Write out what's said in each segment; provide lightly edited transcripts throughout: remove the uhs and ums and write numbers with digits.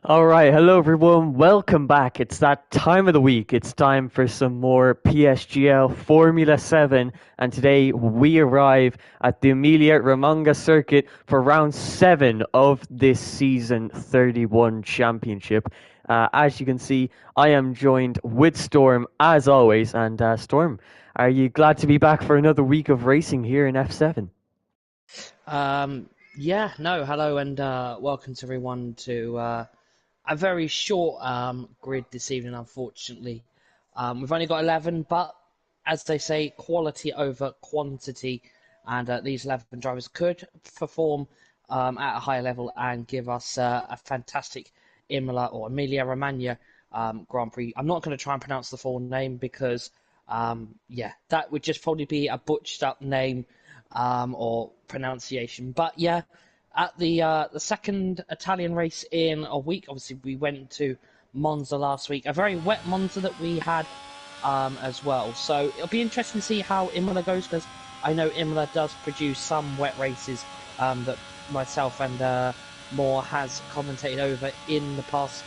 All right, hello everyone. Welcome back. It's that time of the week. It's time for some more PSGL Formula 7, and today we arrive at the Emilia Romagna circuit for round 7 of this season 31 championship. As you can see, I am joined with Storm as always, and Storm, are you glad to be back for another week of racing here in F7? Yeah, no, hello and welcome to everyone to a very short grid this evening, unfortunately. We've only got 11, but as they say, quality over quantity, and these 11 drivers could perform at a higher level and give us a fantastic Imola or Emilia Romagna Grand Prix. I'm not going to try and pronounce the full name because, yeah, that would just probably be a butchered up name or pronunciation. But yeah, at the second Italian race in a week, obviously we went to Monza last week, a very wet Monza that we had as well. So it'll be interesting to see how Imola goes because I know Imola does produce some wet races that myself and Moore has commentated over in the past.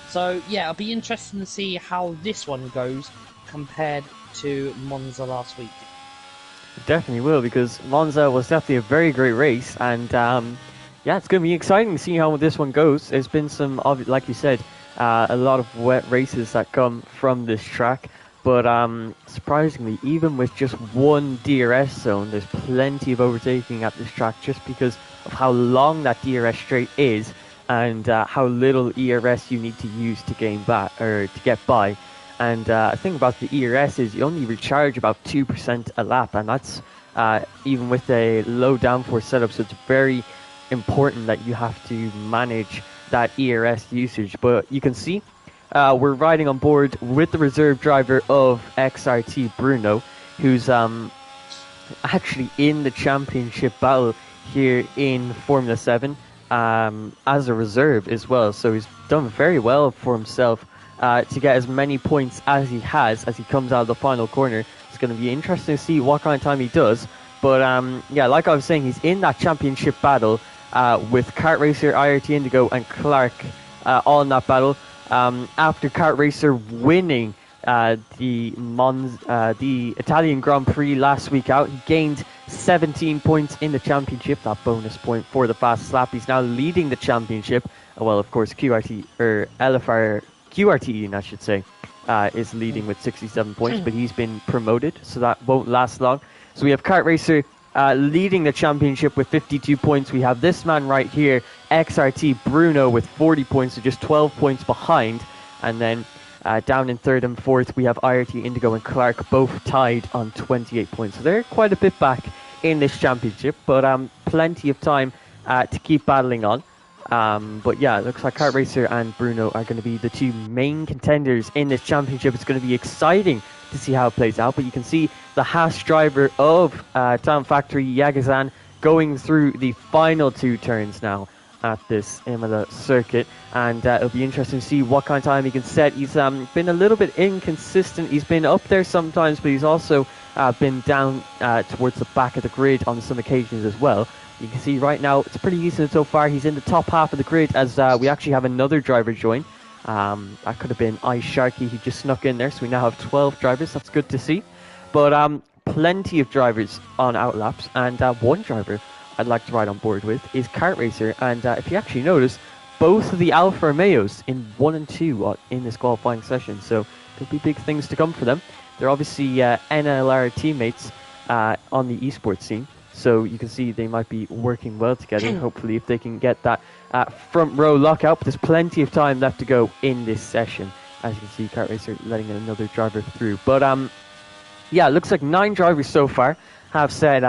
So yeah, it'll be interesting to see how this one goes compared to Monza last week. Definitely will, because Monza was definitely a very great race, and yeah, it's going to be exciting to see how this one goes. There's been some, like you said, a lot of wet races that come from this track, but surprisingly, even with just one DRS zone, there's plenty of overtaking at this track just because of how long that DRS straight is and how little ERS you need to use to gain back or to get by. And the thing about the ERS is you only recharge about 2% a lap, and that's even with a low downforce setup, so it's very important that you have to manage that ERS usage. But you can see we're riding on board with the reserve driver of XRT, Bruno, who's actually in the championship battle here in Formula 7 as a reserve as well. So he's done very well for himself to get as many points as he has as he comes out of the final corner. It's going to be interesting to see what kind of time he does. But yeah, like I was saying, he's in that championship battle with Kart Racer, IRT Indigo, and Clark all in that battle. After Kart Racer winning the Italian Grand Prix last week out, he gained 17 points in the championship. That bonus point for the fastest lap. He's now leading the championship. Well, of course, QRT or LFR QRTE, I should say, is leading with 67 points, but he's been promoted, so that won't last long. So we have Kart Racer leading the championship with 52 points. We have this man right here, XRT Bruno, with 40 points, so just 12 points behind. And then down in third and fourth, we have IRT Indigo and Clark, both tied on 28 points. So they're quite a bit back in this championship, but plenty of time to keep battling on. But yeah, it looks like Kart Racer and Bruno are going to be the two main contenders in this championship. It's going to be exciting to see how it plays out. But you can see the Haas driver of Town Factory, Yagazan, going through the final two turns now at this Imola circuit. And it'll be interesting to see what kind of time he can set. He's been a little bit inconsistent. He's been up there sometimes, but he's also been down towards the back of the grid on some occasions as well. You can see right now it's pretty decent so far. He's in the top half of the grid as we actually have another driver join. That could have been Ice Sharky. He just snuck in there, so we now have 12 drivers. That's good to see. But plenty of drivers on outlaps, and one driver I'd like to ride on board with is Kart Racer. And if you actually notice, both of the Alfa Romeos in 1 and 2 in this qualifying session, so there'll be big things to come for them. They're obviously NLR teammates on the esports scene. So you can see they might be working well together. Hopefully, if they can get that front row lockout. But there's plenty of time left to go in this session. As you can see, Kart Racer letting another driver through. But yeah, it looks like 9 drivers so far have set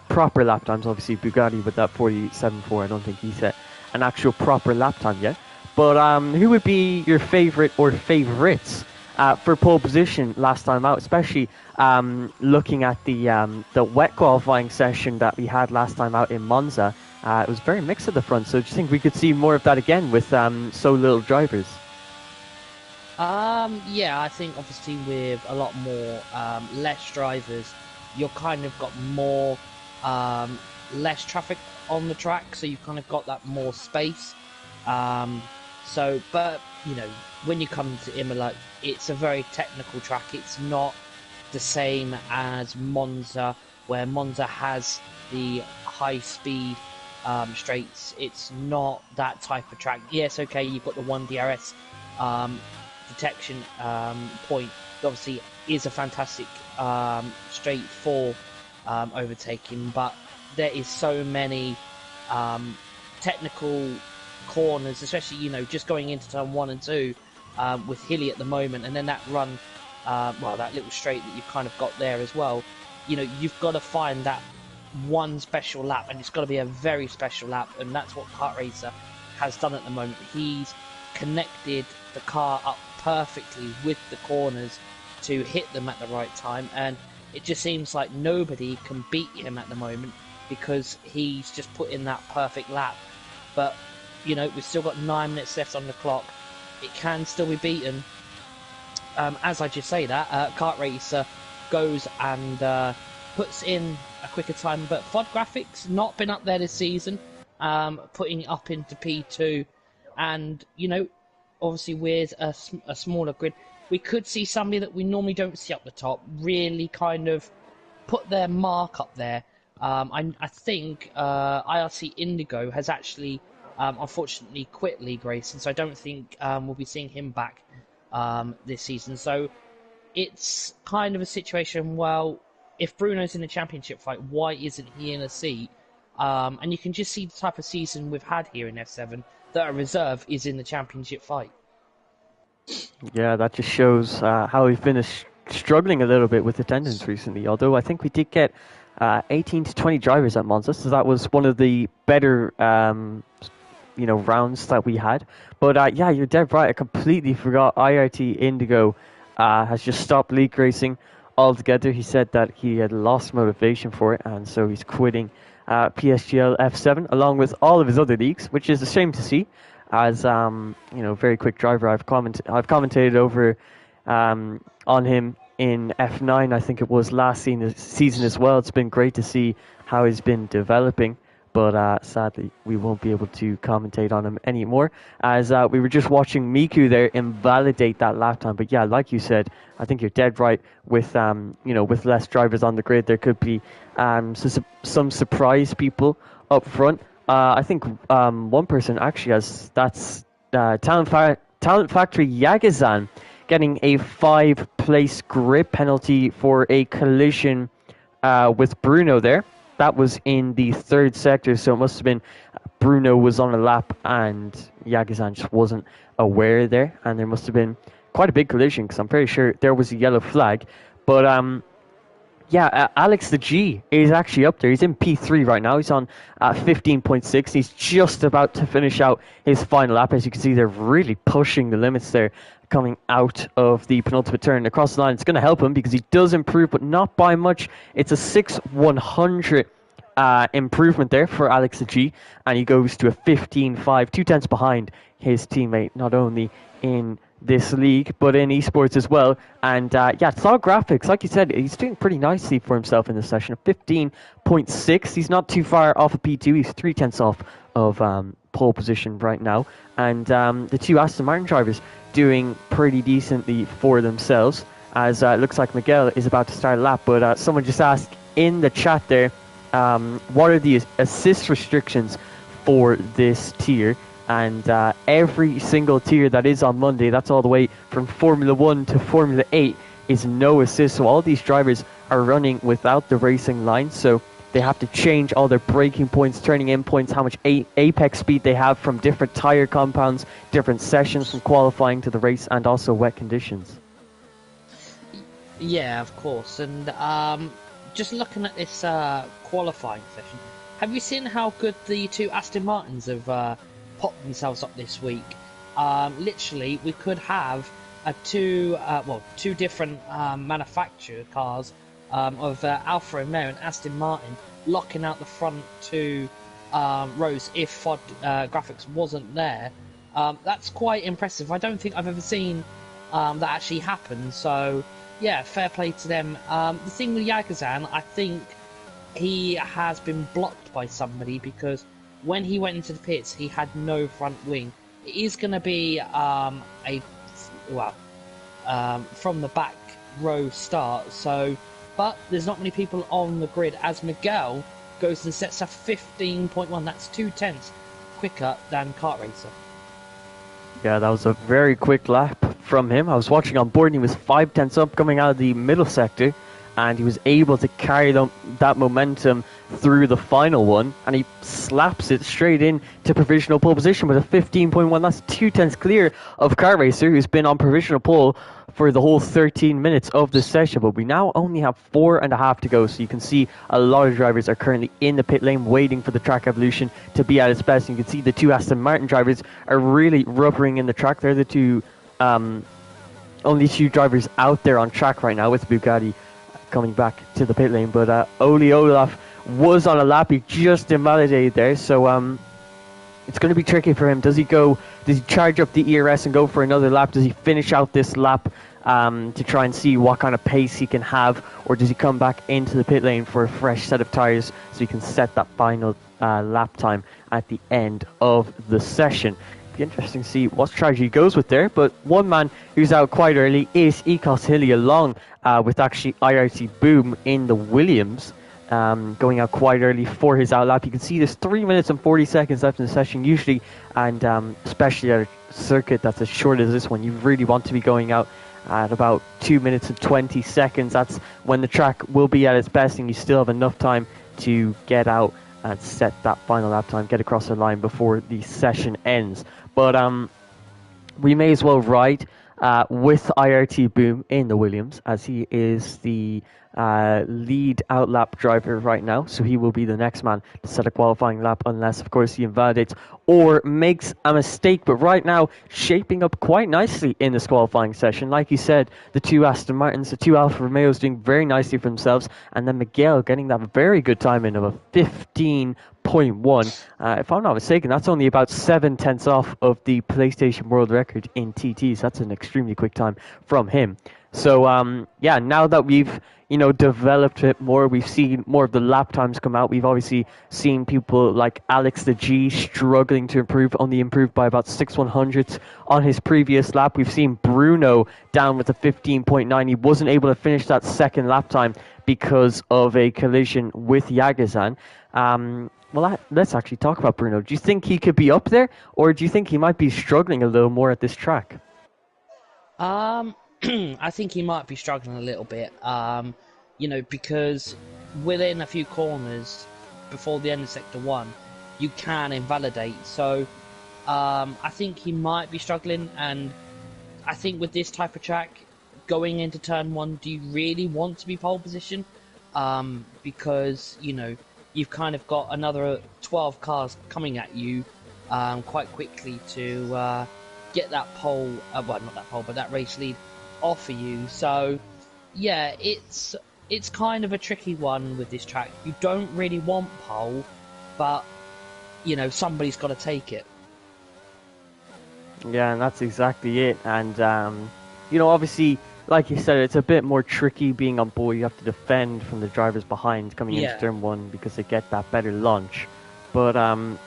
proper lap times. Obviously, Bugatti with that 47.4. I don't think he set an actual proper lap time yet. But who would be your favorite or favorites for pole position last time out, especially looking at the wet qualifying session that we had last time out in Monza? It was very mixed at the front, so do you think we could see more of that again with so little drivers? Yeah, I think obviously with a lot more less drivers, you're kind of got more less traffic on the track, so you've kind of got that more space. So, but when you come to Imola, it's a very technical track. It's not the same as Monza, where Monza has the high speed straights. It's not that type of track. Yes, okay, you've got the one DRS detection point. Obviously, is a fantastic straight for overtaking, but there is so many technical corners, especially just going into turn 1 and 2 with Hilly at the moment, and then that run, that little straight that you've kind of got there as well. You've got to find that one special lap, and it's got to be a very special lap, and that's what Kart Racer has done at the moment. He's connected the car up perfectly with the corners to hit them at the right time, and it just seems like nobody can beat him at the moment because he's just put in that perfect lap. But we've still got 9 minutes left on the clock. It can still be beaten. As I just say that, Kart Racer goes and puts in a quicker time, but FOD Graphics not been up there this season, putting it up into P2, and obviously with a smaller grid, we could see somebody that we normally don't see up the top really kind of put their mark up there. I think IRC Indigo has actually unfortunately quit League Racing, so I don't think we'll be seeing him back this season. So it's kind of a situation, well, if Bruno's in the championship fight, why isn't he in a seat? And you can just see the type of season we've had here in F7, that a reserve is in the championship fight. Yeah, that just shows how we've been struggling a little bit with attendance recently. Although I think we did get 18 to 20 drivers at Monza, so that was one of the better rounds that we had. But yeah, you're dead right. I completely forgot IRT Indigo has just stopped league racing altogether. He said that he had lost motivation for it, and so he's quitting PSGL F7 along with all of his other leagues, which is a shame to see. As very quick driver, I've commentated over on him in F9. I think it was last season as well. It's been great to see how he's been developing, but sadly we won't be able to commentate on him anymore, as we were just watching Miku there invalidate that lap time. But yeah, like you said, I think you're dead right. With with less drivers on the grid, there could be some surprise people up front. I think one person actually that's Talent Factory Yagazan getting a 5-place grid penalty for a collision with Bruno there. That was in the 3rd sector, so it must have been Bruno was on a lap and Yagazan just wasn't aware there, and there must have been quite a big collision because I'm pretty sure there was a yellow flag. But Alex the G is actually up there. He's in P3 right now. He's on 15.6. He's just about to finish out his final lap. As you can see, they're really pushing the limits there coming out of the penultimate turn across the line. It's going to help him because he does improve, but not by much. It's a 6/100 improvement there for Alex the G, and he goes to a 15.5, 2/10 behind his teammate, not only in this league, but in esports as well. And Thought Graphics, like you said, he's doing pretty nicely for himself in this session. 15.6. He's not too far off of P2. He's 3/10 off of pole position right now. And the two Aston Martin drivers doing pretty decently for themselves, as it looks like Miguel is about to start a lap. But someone just asked in the chat there, what are the assist restrictions for this tier? And every single tier that is on Monday, that's all the way from Formula 1 to Formula 8, is no assist. So all these drivers are running without the racing line, so they have to change all their braking points, turning in points, how much apex speed they have from different tire compounds, different sessions from qualifying to the race, and also wet conditions. Yeah, of course. And just looking at this qualifying session, have you seen how good the two Aston Martins have popped themselves up this week? Literally, we could have two different manufacturer cars of Alfa Romeo and Aston Martin locking out the front two rows if FOD Graphics wasn't there. That's quite impressive. I don't think I've ever seen that actually happen. So yeah, fair play to them. The thing with Yagazan, I think he has been blocked by somebody, because when he went into the pits, he had no front wing. it is going to be from the back row start. So, but there's not many people on the grid as Miguel goes and sets a 15.1. That's 2/10 quicker than Kart Racer. Yeah, that was a very quick lap from him. I was watching on board and he was 5/10 up coming out of the middle sector, and he was able to carry that momentum through the final one, and he slaps it straight in to provisional pole position with a 15.1. That's 2/10 clear of Kart Racer, who's been on provisional pole for the whole 13 minutes of the session. But we now only have 4.5 to go, so you can see a lot of drivers are currently in the pit lane waiting for the track evolution to be at its best. And you can see the two Aston Martin drivers are really rubbering in the track. They're the two only two drivers out there on track right now, with Bugatti coming back to the pit lane. But Ole Olaf was on a lap. He just invalidated there, so it's going to be tricky for him. Does he charge up the ERS and go for another lap? Does he finish out this lap to try and see what kind of pace he can have, or does he come back into the pit lane for a fresh set of tyres so he can set that final lap time at the end of the session? Be interesting to see what strategy he goes with there. But one man who's out quite early is Ekos Hilly, along with actually IRT Boom in the Williams, going out quite early for his outlap. You can see there's 3 minutes and 40 seconds left in the session usually, and especially at a circuit that's as short as this one, you really want to be going out at about 2 minutes and 20 seconds. That's when the track will be at its best, and you still have enough time to get out and set that final lap time, get across the line before the session ends. But we may as well ride with IRT Boom in the Williams, as he is the lead outlap driver right now, so he will be the next man to set a qualifying lap, unless of course he invalidates or makes a mistake. But right now, shaping up quite nicely in this qualifying session. Like you said, the two Aston Martins, the two Alfa Romeos doing very nicely for themselves, and then Miguel getting that very good time in of a 15.1. If I'm not mistaken, that's only about 7/10 off of the PlayStation World Record in TTs. That's an extremely quick time from him. So yeah, now that we've developed it more, we've seen more of the lap times come out. We've obviously seen people like Alex the G struggling to improve, only improved by about 6/100ths on his previous lap. We've seen Bruno down with a 15.9. He wasn't able to finish that second lap time because of a collision with Yagazan. Well, let's actually talk about Bruno. Do you think he could be up there, or do you think he might be struggling a little more at this track? I think he might be struggling a little bit, because within a few corners before the end of Sector 1, you can invalidate. So I think he might be struggling, and I think with this type of track, going into Turn 1, do you really want to be pole position? Because, you've kind of got another 12 cars coming at you quite quickly to get that pole, well, not that pole, but that race lead off of you. So yeah, it's kind of a tricky one with this track. You don't really want pole, but somebody's got to take it. Yeah, and that's exactly it. And obviously, like you said, it's a bit more tricky being on board. You have to defend from the drivers behind coming into turn 1 because they get that better launch. But at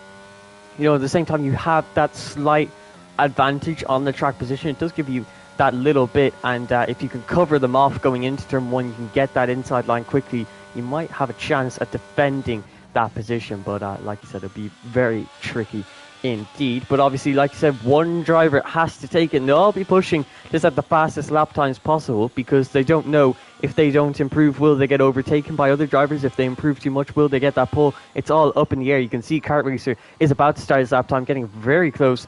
the same time, you have that slight advantage on the track position. It does give you that little bit, and if you can cover them off going into turn 1, you can get that inside line quickly. You might have a chance at defending that position, but like you said, it'll be very tricky indeed. But obviously, like you said, one driver has to take it, and they'll all be pushing just at the fastest lap times possible, because they don't know, if they don't improve, will they get overtaken by other drivers? If they improve too much, will they get that pole? It's all up in the air. You can see Kart Racer is about to start his lap time, getting very close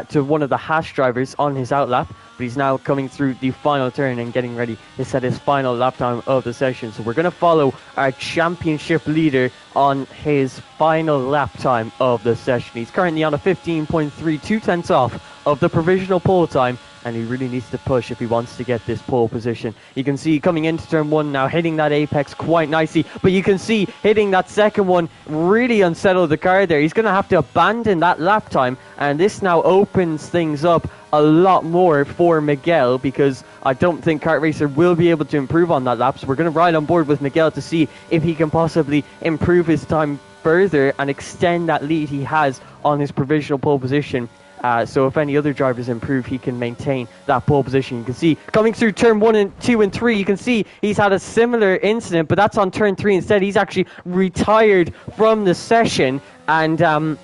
to one of the Haas drivers on his outlap, but he's now coming through the final turn and getting ready to set his final lap time of the session. So we're going to follow our championship leader on his final lap time of the session. He's currently on a 15.3, 2/10 off of the provisional pole time, and he really needs to push if he wants to get this pole position. You can see coming into turn 1 now, hitting that apex quite nicely, but you can see hitting that second one really unsettled the car there. He's going to have to abandon that lap time, and this now opens things up a lot more for Miguel, because I don't think Kart Racer will be able to improve on that lap. So we're going to ride on board with Miguel to see if he can possibly improve his time further and extend that lead he has on his provisional pole position So if any other drivers improve, he can maintain that pole position. You can see coming through turn 1 and 2 and 3, you can see he's had a similar incident, but that's on turn 3 instead. He's actually retired from the session, and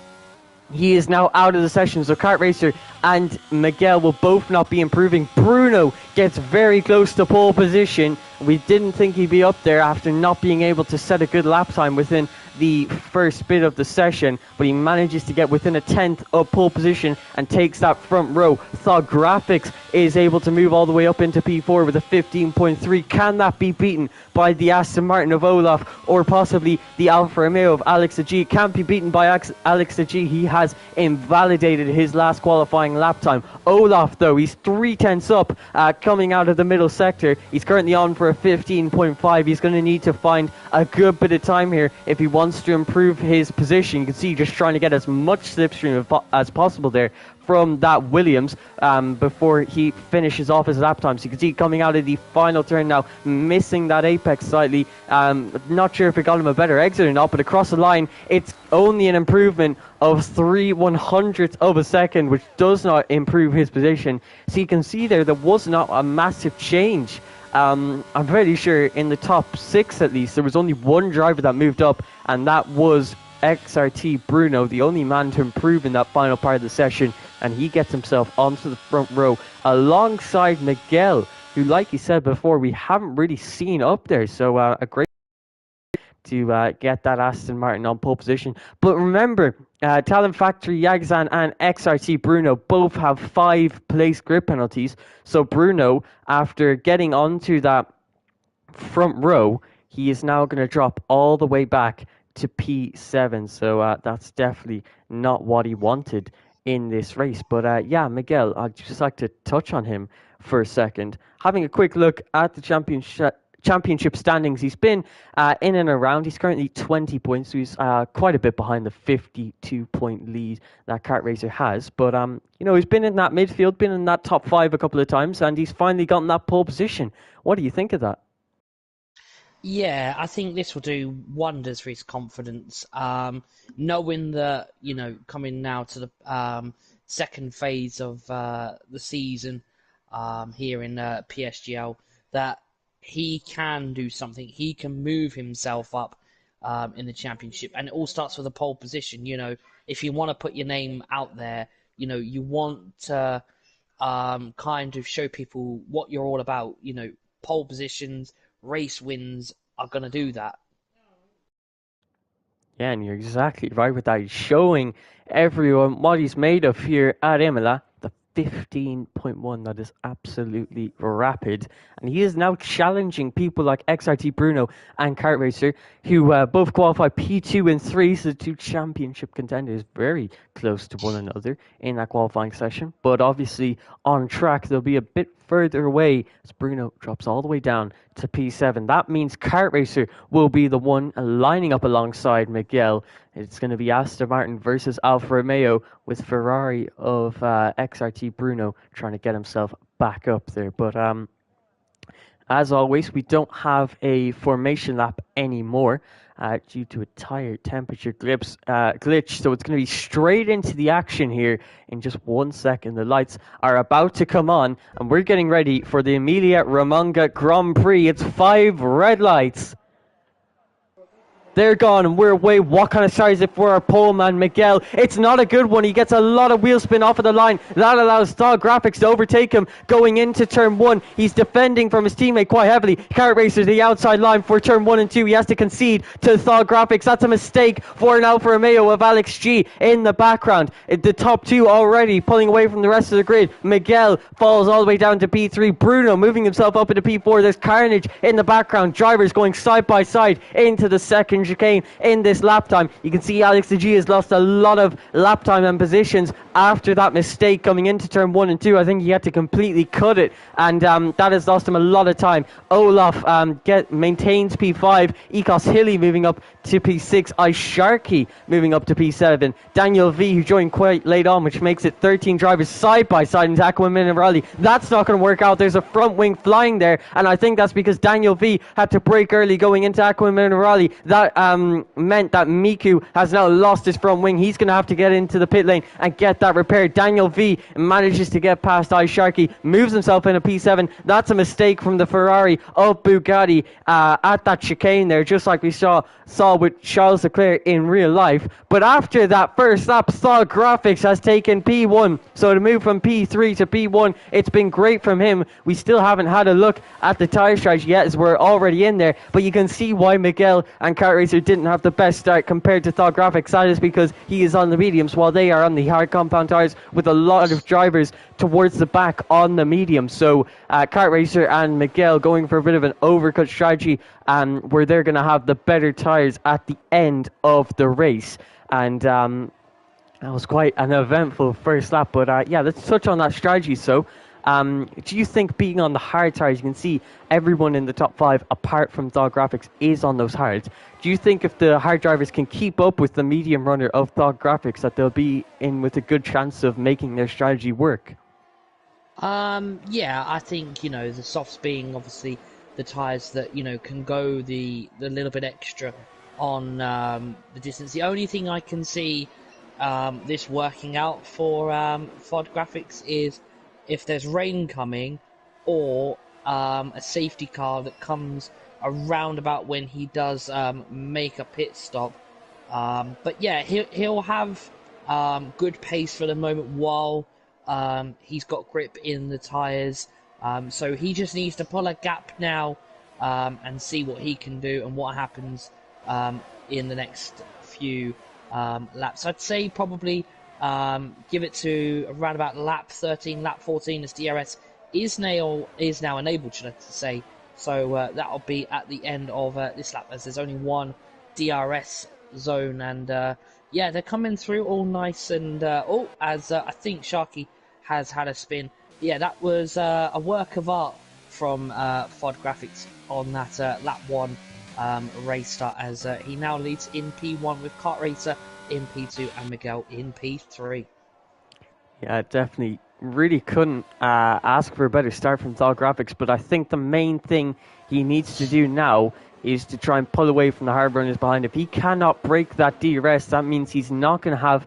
he is now out of the session. So Kart Racer and Miguel will both not be improving. Bruno gets very close to pole position. We didn't think he'd be up there after not being able to set a good lap time within the first bit of the session, but he manages to get within a tenth of pole position and takes that front row. Thought Graphics is able to move all the way up into P4 with a 15.3. Can that be beaten by the Aston Martin of Olaf or possibly the Alfa Romeo of Alex G? Can't be beaten by Alex G. He has invalidated his last qualifying lap time. Olaf, though, he's 3/10 up coming out of the middle sector. He's currently on for a 15.5. He's going to need to find a good bit of time here if he wants to improve his position. You can see just trying to get as much slipstream as possible there from that Williams before he finishes off his lap time. So you can see coming out of the final turn now, missing that apex slightly. Not sure if it got him a better exit or not, but across the line, it's only an improvement of 3/100ths of a second, which does not improve his position. So you can see there was not a massive change. I'm pretty sure in the top 6 at least, there was only one driver that moved up, and that was XRT Bruno, the only man to improve in that final part of the session, and he gets himself onto the front row alongside Miguel, who, like you said before, we haven't really seen up there. So a great to get that Aston Martin on pole position. But remember, Talent Factory Yagzan and XRT Bruno both have 5 place grid penalties. So Bruno, after getting onto that front row, he is now going to drop all the way back to P7. So that's definitely not what he wanted in this race. But yeah, Miguel, I'd just like to touch on him for a second. Having a quick look at the championship standings, he's been in and around. He's currently 20 points, so he's quite a bit behind the 52-point lead that Kart Racer has. But you know, he's been in that midfield, been in that top 5 a couple of times, and he's finally gotten that pole position. What do you think of that? Yeah, I think this will do wonders for his confidence. Knowing that, you know, coming now to the second phase of the season here in PSGL, that he can do something. He can move himself up in the championship, and it all starts with a pole position. You know, if you want to put your name out there, you know, you want to kind of show people what you're all about. You know, pole positions, race wins are going to do that. Yeah, and you're exactly right with that. He's showing everyone what he's made of here at Imola. The 15.1, that is absolutely rapid. And he is now challenging people like XRT Bruno and Kart Racer, who both qualify P2 and 3, so the 2 championship contenders very close to one another in that qualifying session. But obviously on track, they'll be a bit further away as Bruno drops all the way down to P7. That means Kart Racer will be the one lining up alongside Miguel. It's going to be Aston Martin versus Alfa Romeo, with Ferrari of XRT Bruno trying to get himself back up there. But as always, we don't have a formation lap anymore due to a tire temperature glitch. So it's going to be straight into the action here in just 1 second. The lights are about to come on, and we're getting ready for the Emilia-Romagna Grand Prix. It's 5 red lights. They're gone and we're away. What kind of start is it for our pole man, Miguel? It's not a good one. He gets a lot of wheel spin off of the line. That allows Thog Graphics to overtake him going into turn 1. He's defending from his teammate quite heavily. Kart Racer the outside line for turn 1 and 2. He has to concede to Thog Graphics. That's a mistake for an Alfa Romeo of Alex G in the background. The top 2 already pulling away from the rest of the grid. Miguel falls all the way down to P3. Bruno moving himself up into P4. There's carnage in the background. Drivers going side by side into the second chicane in this lap time. You can see Alex G has lost a lot of lap time and positions after that mistake coming into turn 1 and 2. I think he had to completely cut it, and that has lost him a lot of time. Olaf maintains P5. Ekos Hilly moving up to P6. Aisharki moving up to P7. Daniel V, who joined quite late on, which makes it 13 drivers side by side into Aqua Minerali. That's not going to work out. There's a front wing flying there, and I think that's because Daniel V had to brake early going into Aqua Minerali. That meant that Miku has now lost his front wing. He's going to have to get into the pit lane and get that repaired. Daniel V manages to get past iSharky, moves himself in a P7. That's a mistake from the Ferrari of Bugatti at that chicane there, just like we saw with Charles Leclerc in real life. But after that first lap, Thog Graphics has taken P1. So to move from P3 to P1, it's been great from him. We still haven't had a look at the tyre strategy yet, as we're already in there. But you can see why Miguel and Kart Racer didn't have the best start compared to Thog Graphics. That is because he is on the mediums while they are on the hard compound tyres, with a lot of drivers towards the back on the medium. So Kart Racer and Miguel going for a bit of an overcut strategy, where they're going to have the better tyres at the end of the race. And that was quite an eventful first lap. But yeah, let's touch on that strategy. So do you think being on the hard tyres, you can see everyone in the top 5 apart from Thog Graphics is on those hards. Do you think if the hard drivers can keep up with the medium runner of Thog Graphics, that they'll be in with a good chance of making their strategy work? Yeah, I think, the softs being obviously the tyres that, can go the little bit extra on the distance. The only thing I can see this working out for FOD Graphics is if there's rain coming, or a safety car that comes around about when he does make a pit stop. But yeah, he'll have good pace for the moment while he's got grip in the tyres. So he just needs to pull a gap now and see what he can do and what happens in the next few laps. I'd say probably give it to around about lap 13, lap 14, as DRS is now enabled, should I say. So that'll be at the end of this lap, as there's only one DRS zone. And yeah, they're coming through all nice. And as I think Sharky has had a spin. Yeah, that was a work of art from FOD Graphics on that lap 1 race start, as he now leads in P1 with Kart Racer in P2 and Miguel in P3. Yeah, definitely. Really couldn't ask for a better start from Thog Graphics, but I think the main thing he needs to do now is to try and pull away from the hard runners behind. If he cannot break that DRS, that means he's not going to have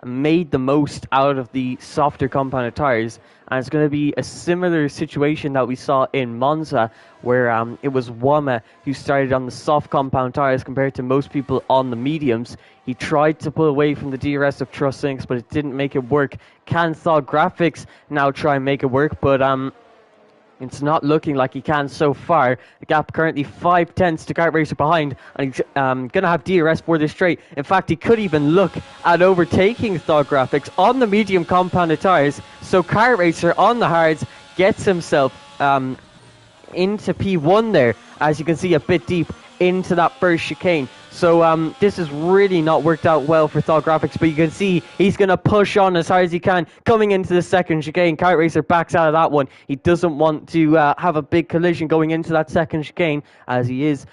made the most out of the softer compounded tyres, and it's going to be a similar situation that we saw in Monza, where it was Wama who started on the soft compound tyres compared to most people on the mediums. He tried to pull away from the DRS of Trust Sinks, but it didn't make it work. Can Thog Graphics now try and make it work? But it's not looking like he can so far. The gap currently 5/10 to Kart Racer behind, and he's going to have DRS for this straight. In fact, he could even look at overtaking Thog Graphics on the medium compounded tyres. So Kart Racer on the hards gets himself into P1 there, as you can see, a bit deep into that first chicane. So this has really not worked out well for Thog Graphics, but you can see he's going to push on as hard as he can coming into the second chicane. Kart Racer backs out of that one. He doesn't want to have a big collision going into that second chicane, as he is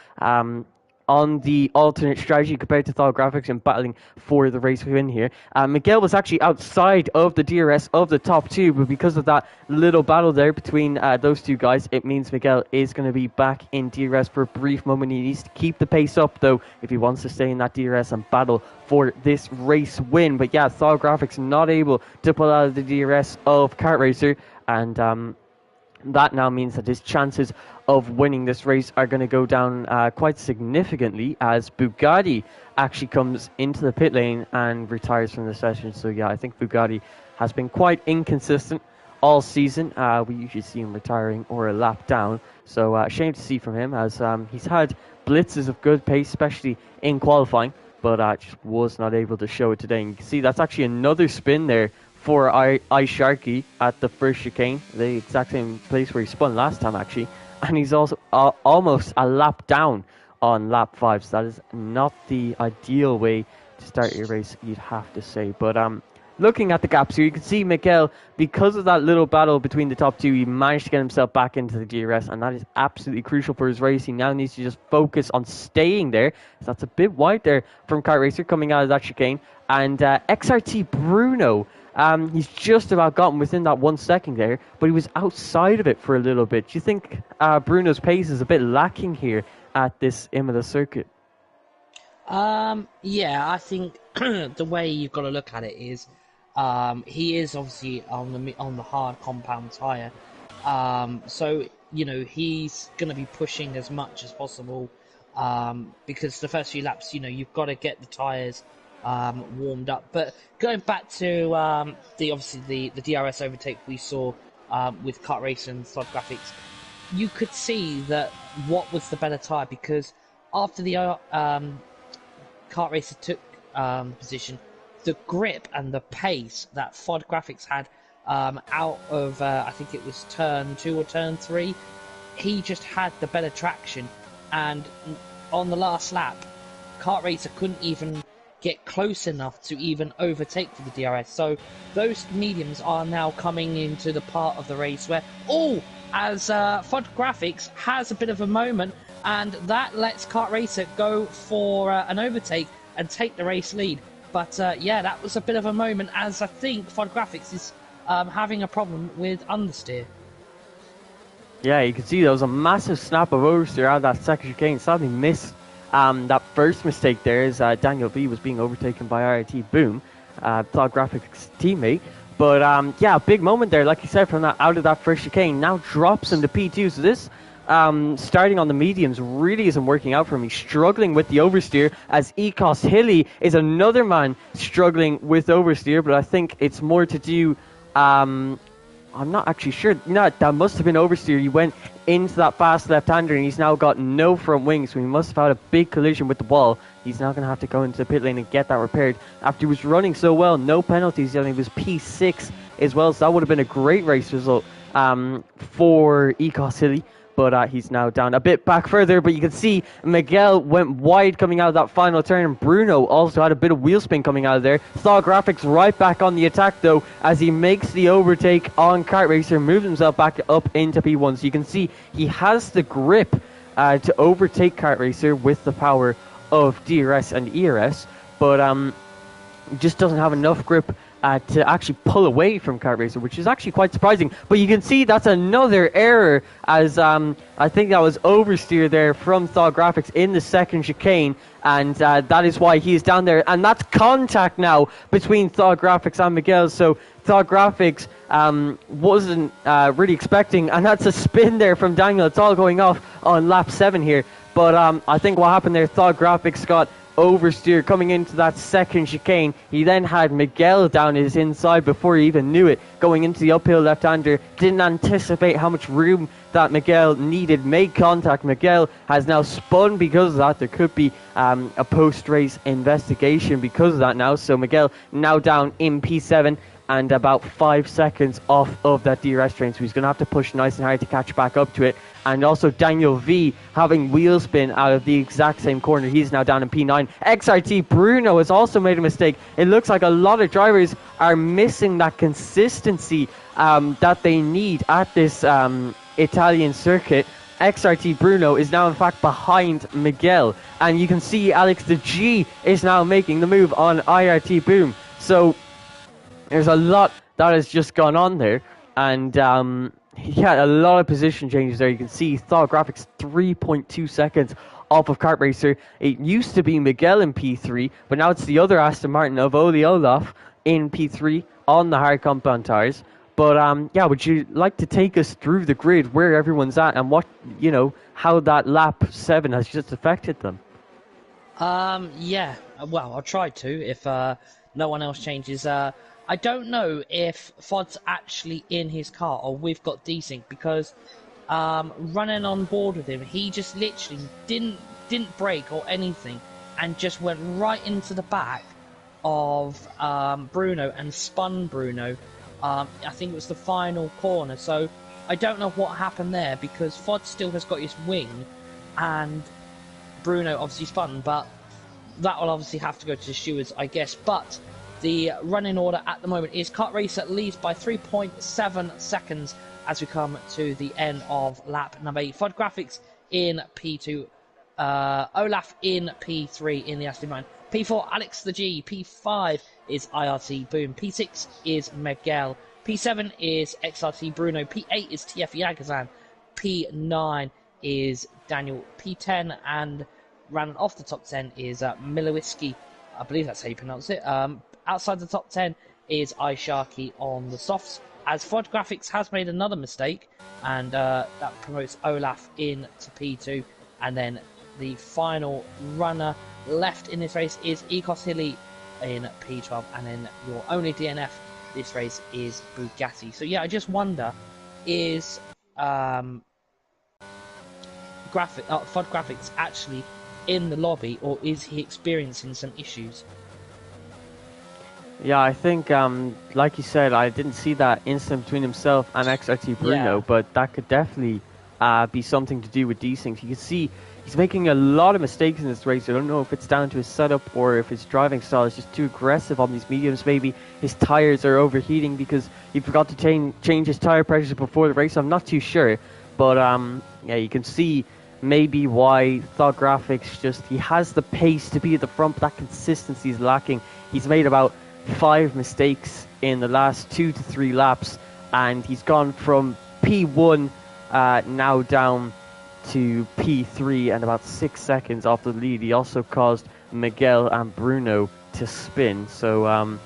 on the alternate strategy compared to Thog Graphics and battling for the race win here. Miguel was actually outside of the DRS of the top 2, but because of that little battle there between those two guys, it means Miguel is going to be back in DRS for a brief moment. He needs to keep the pace up, though, if he wants to stay in that DRS and battle for this race win. But yeah, Thog Graphics not able to pull out of the DRS of Kart Racer, and that now means that his chances of winning this race are going to go down quite significantly, as Bugatti actually comes into the pit lane and retires from the session. So yeah, I think Bugatti has been quite inconsistent all season. We usually see him retiring or a lap down. So shame to see from him, as he's had blitzes of good pace, especially in qualifying, but just was not able to show it today. And you can see that's actually another spin there for iSharky at the first chicane, the exact same place where he spun last time actually, and he's also almost a lap down on lap 5, so that is not the ideal way to start your race, you'd have to say. But looking at the gaps here, you can see Miguel, because of that little battle between the top 2, he managed to get himself back into the DRS, and that is absolutely crucial for his race. He now needs to just focus on staying there. So that's a bit wide there from Kart Racer coming out of that chicane. And XRT Bruno, he's just about gotten within that 1 second there, but he was outside of it for a little bit. Do you think Bruno's pace is a bit lacking here at this Imola circuit? Yeah, I think the way you've got to look at it is, he is obviously on the hard compound tire, so he's going to be pushing as much as possible, because the first few laps, you've got to get the tires warmed up. But going back to the obviously the DRS overtake we saw with kart race and slot graphics, you could see that what was the better tire, because after the kart racer took position, the grip and the pace that FOD Graphics had out of, I think it was turn 2 or turn 3, he just had the better traction. And on the last lap, kart racer couldn't even get close enough to even overtake for the DRS. So those mediums are now coming into the part of the race where, as FOD Graphics has a bit of a moment, and that lets kart racer go for an overtake and take the race lead. But yeah, that was a bit of a moment, as I think FOD Graphics is having a problem with understeer. Yeah, you can see there was a massive snap of oversteer out of that second chicane. Sadly missed that first mistake there as Daniel V was being overtaken by RIT Boom, Thought Graphics teammate. But yeah, big moment there, like you said, from that out of that first chicane. Now drops him to P2. So this starting on the mediums really isn't working out for me. Struggling with the oversteer as Ecos Hilly is another man struggling with oversteer, but I think it's more to do. I'm not actually sure. That must have been oversteer. He went into that fast left-hander and he's now got no front wing, so he must have had a big collision with the wall. He's now going to have to go into the pit lane and get that repaired. After he was running so well, no penalties, and he was P6 as well, so that would have been a great race result for Ecos Hilly. But he's now down a bit back further. But you can see Miguel went wide coming out of that final turn. And Bruno also had a bit of wheel spin coming out of there. Thaw Graphics right back on the attack, though, as he makes the overtake on Kart Racer, moves himself back up into P1. So you can see he has the grip to overtake Kart Racer with the power of DRS and ERS. But just doesn't have enough grip to actually pull away from Kart Racer, which is actually quite surprising. But you can see that's another error, as I think that was oversteer there from Thaw Graphics in the second chicane, and that is why he's down there. And that's contact now between Thaw Graphics and Miguel. So Thaw Graphics wasn't really expecting, and that's a spin there from Daniel. It's all going off on lap 7 here. But I think what happened there, Thaw Graphics got oversteer coming into that second chicane. He then had Miguel down his inside before he even knew it, going into the uphill left-hander. Didn't anticipate how much room that Miguel needed. Made contact. Miguel has now spun because of that. There could be a post-race investigation because of that now. So Miguel now down in P7 and about 5 seconds off of that DRS train, so he's going to have to push nice and hard to catch back up to it. And also Daniel V having wheel spin out of the exact same corner. He's now down in P9. XRT Bruno has also made a mistake. It looks like a lot of drivers are missing that consistency that they need at this Italian circuit. XRT Bruno is now in fact behind Miguel, and you can see Alex the G is now making the move on IRT Boom. So there's a lot that has just gone on there, and yeah, a lot of position changes there. You can see Thaw Graphics 3.2 seconds off of Kart Racer. It used to be Miguel in P3, but now it's the other Aston Martin of Ole Olaf in P3 on the hard compound tires. But yeah, would you like to take us through the grid, where everyone's at, and what, how that lap 7 has just affected them? Yeah, well, I'll try to if no one else changes. I don't know if Fod's actually in his car or we've got desync, because running on board with him, he just literally didn't brake or anything and just went right into the back of Bruno and spun Bruno. I think it was the final corner, so I don't know what happened there, because Fod still has got his wing and Bruno obviously spun, but that will obviously have to go to the stewards, I guess. But the running order at the moment is Kart Racer leads by 3.7 seconds as we come to the end of lap number 8. FOD Graphics in P2, Olaf in P3 in the Aston Martin, P4 Alex the G, P5 is IRT Boom, P6 is Miguel, P7 is XRT Bruno, P8 is TF Yagazan, P9 is Daniel, P10 and rounding off the top 10 is Milowiski. I believe that's how you pronounce it. Outside the top 10 is iSharky on the softs, as FOD Graphics has made another mistake, and that promotes Olaf in to P2. And then the final runner left in this race is Ecos Hilly in P12, and then your only DNF this race is Bugatti. So yeah, I just wonder, is FOD Graphics actually in the lobby, or is he experiencing some issues? Yeah, I think, like you said, I didn't see that incident between himself and XRT Bruno, but that could definitely be something to do with these things. You can see he's making a lot of mistakes in this race. I don't know if it's down to his setup or if his driving style is just too aggressive on these mediums. Maybe his tires are overheating because he forgot to change his tire pressures before the race. I'm not too sure, but yeah, you can see maybe why Thought Graphics he has the pace to be at the front, but that consistency is lacking. He's made about 5 mistakes in the last 2 to 3 laps, and he's gone from P1 now down to P3 and about 6 seconds off the lead. He also caused Miguel and Bruno to spin, so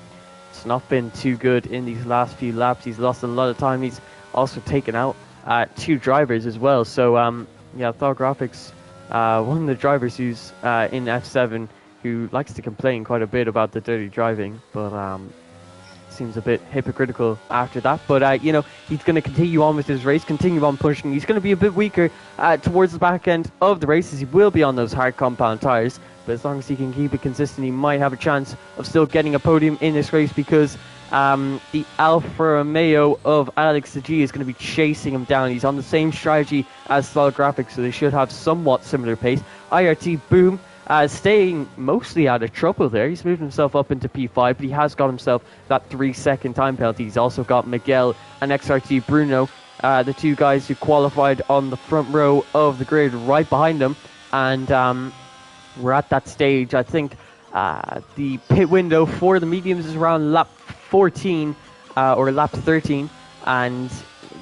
it's not been too good in these last few laps. He's lost a lot of time. He's also taken out 2 drivers as well, so yeah, Thought Graphics, one of the drivers who's in F7, who likes to complain quite a bit about the dirty driving, but seems a bit hypocritical after that. But, you know, he's going to continue on with his race, continue on pushing. He's going to be a bit weaker towards the back end of the races. He will be on those hard compound tyres, but as long as he can keep it consistent, he might have a chance of still getting a podium in this race, because the Alfa Romeo of Alex G is going to be chasing him down. He's on the same strategy as Thought Graphics, so they should have somewhat similar pace. IRT Boom staying mostly out of trouble there. He's moved himself up into P5, but he has got himself that 3-second time penalty. He's also got Miguel and XRT Bruno, the 2 guys who qualified on the front row of the grid right behind him. And we're at that stage. I think the pit window for the mediums is around lap 14 or lap 13. And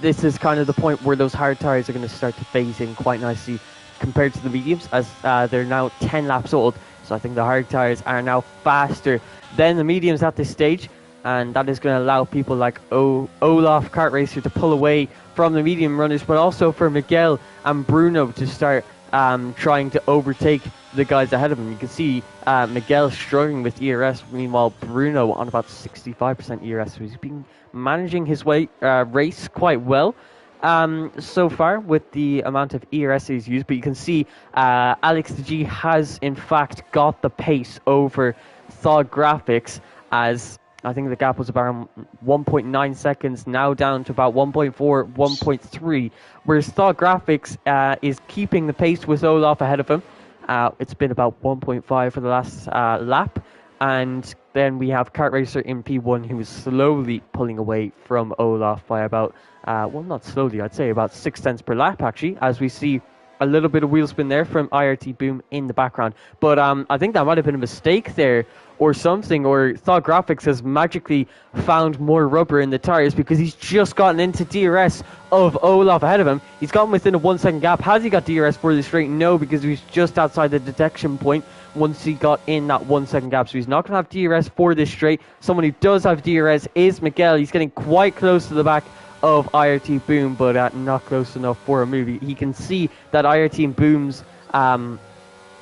this is kind of the point where those hard tyres are going to start to phase in quite nicely compared to the mediums, as they're now 10 laps old. So I think the hard tyres are now faster than the mediums at this stage, and that is going to allow people like Olaf Kart Racer to pull away from the medium runners, but also for Miguel and Bruno to start trying to overtake the guys ahead of him. You can see Miguel struggling with ERS, meanwhile Bruno on about 65% ERS. So he's been managing his race quite well so far with the amount of ERS he's used, but you can see Alex G has in fact got the pace over Thought Graphics, as I think the gap was about 1.9 seconds, now down to about 1.4, 1.3, whereas Thought Graphics is keeping the pace with Olaf ahead of him. It's been about 1.5 for the last lap, and then we have Kart Racer in P1, who is slowly pulling away from Olaf by about, well, not slowly, I'd say about 6 tenths per lap, actually, as we see a little bit of wheel spin there from IRT Boom in the background. But I think that might have been a mistake there or something, or Thought Graphics has magically found more rubber in the tyres, because he's just gotten into DRS of Olaf ahead of him. He's gotten within a 1 second gap. Has he got DRS for the straight? No, because he was just outside the detection point once he got in that 1 second gap. So he's not going to have DRS for this straight. Someone who does have DRS is Miguel. He's getting quite close to the back of IRT Boom, but not close enough for a move. He can see that IRT Boom's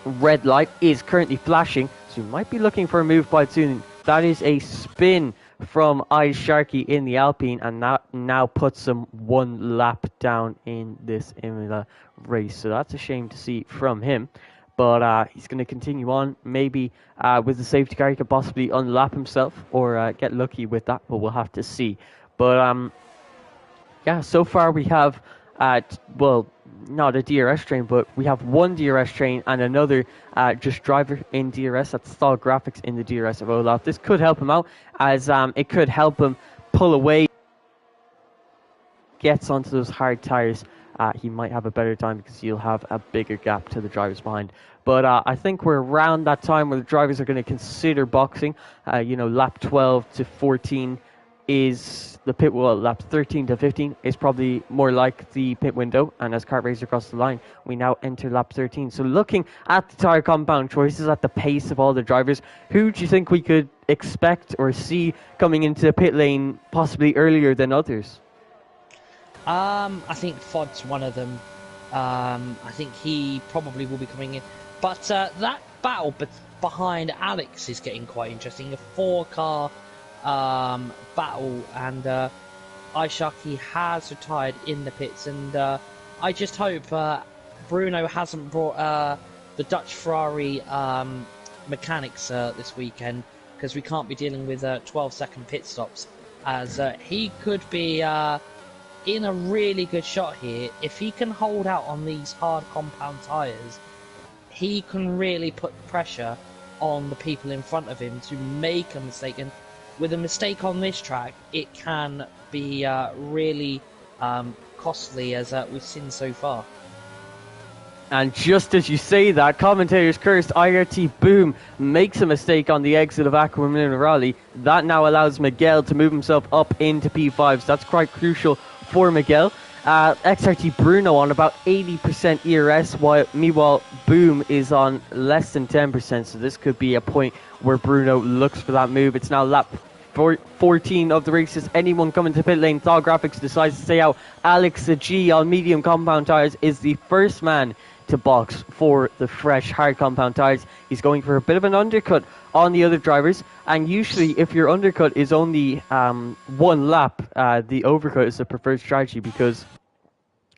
red light is currently flashing, so he might be looking for a move quite soon. That is a spin from iSharky in the Alpine, and that now puts him 1 lap down in this Imola race. So that's a shame to see from him. But he's going to continue on. Maybe with the safety car, he could possibly unlap himself or get lucky with that, but we'll have to see. But yeah, so far we have, well, not a DRS train, but we have 1 DRS train and another just driver in DRS. That's Thought Graphics in the DRS of Olaf. This could help him out, as it could help him pull away. Gets onto those hard tyres, he might have a better time, because he'll have a bigger gap to the drivers behind. But I think we're around that time where the drivers are going to consider boxing, you know, lap 12 to 14. is the pit wall. Laps 13 to 15 is probably more like the pit window, and as kart race across the line, we now enter lap 13. So looking at the tyre compound choices, at the pace of all the drivers, who do you think we could expect or see coming into the pit lane possibly earlier than others? I think Fod's one of them. I think he probably will be coming in. But that battle behind Alex is getting quite interesting. A four-car battle, and Aishaki has retired in the pits, and I just hope Bruno hasn't brought the Dutch Ferrari mechanics this weekend, because we can't be dealing with 12-second pit stops, as he could be in a really good shot here. If he can hold out on these hard compound tyres, he can really put pressure on the people in front of him to make a mistake. And with a mistake on this track, it can be really costly, as we've seen so far. And just as you say that, commentators cursed, IRT Boom makes a mistake on the exit of Aqua Minerali. That now allows Miguel to move himself up into P5s. That's quite crucial for Miguel. XRT Bruno on about 80% ERS, meanwhile Boom is on less than 10%. So this could be a point where Bruno looks for that move. It's now lap 14 of the races. Anyone coming to pit lane? Thal Graphics decides to stay out. Alex G on medium compound tyres is the first man to box for the fresh hard compound tyres. He's going for a bit of an undercut on the other drivers, and usually if your undercut is only one lap, the overcut is the preferred strategy, because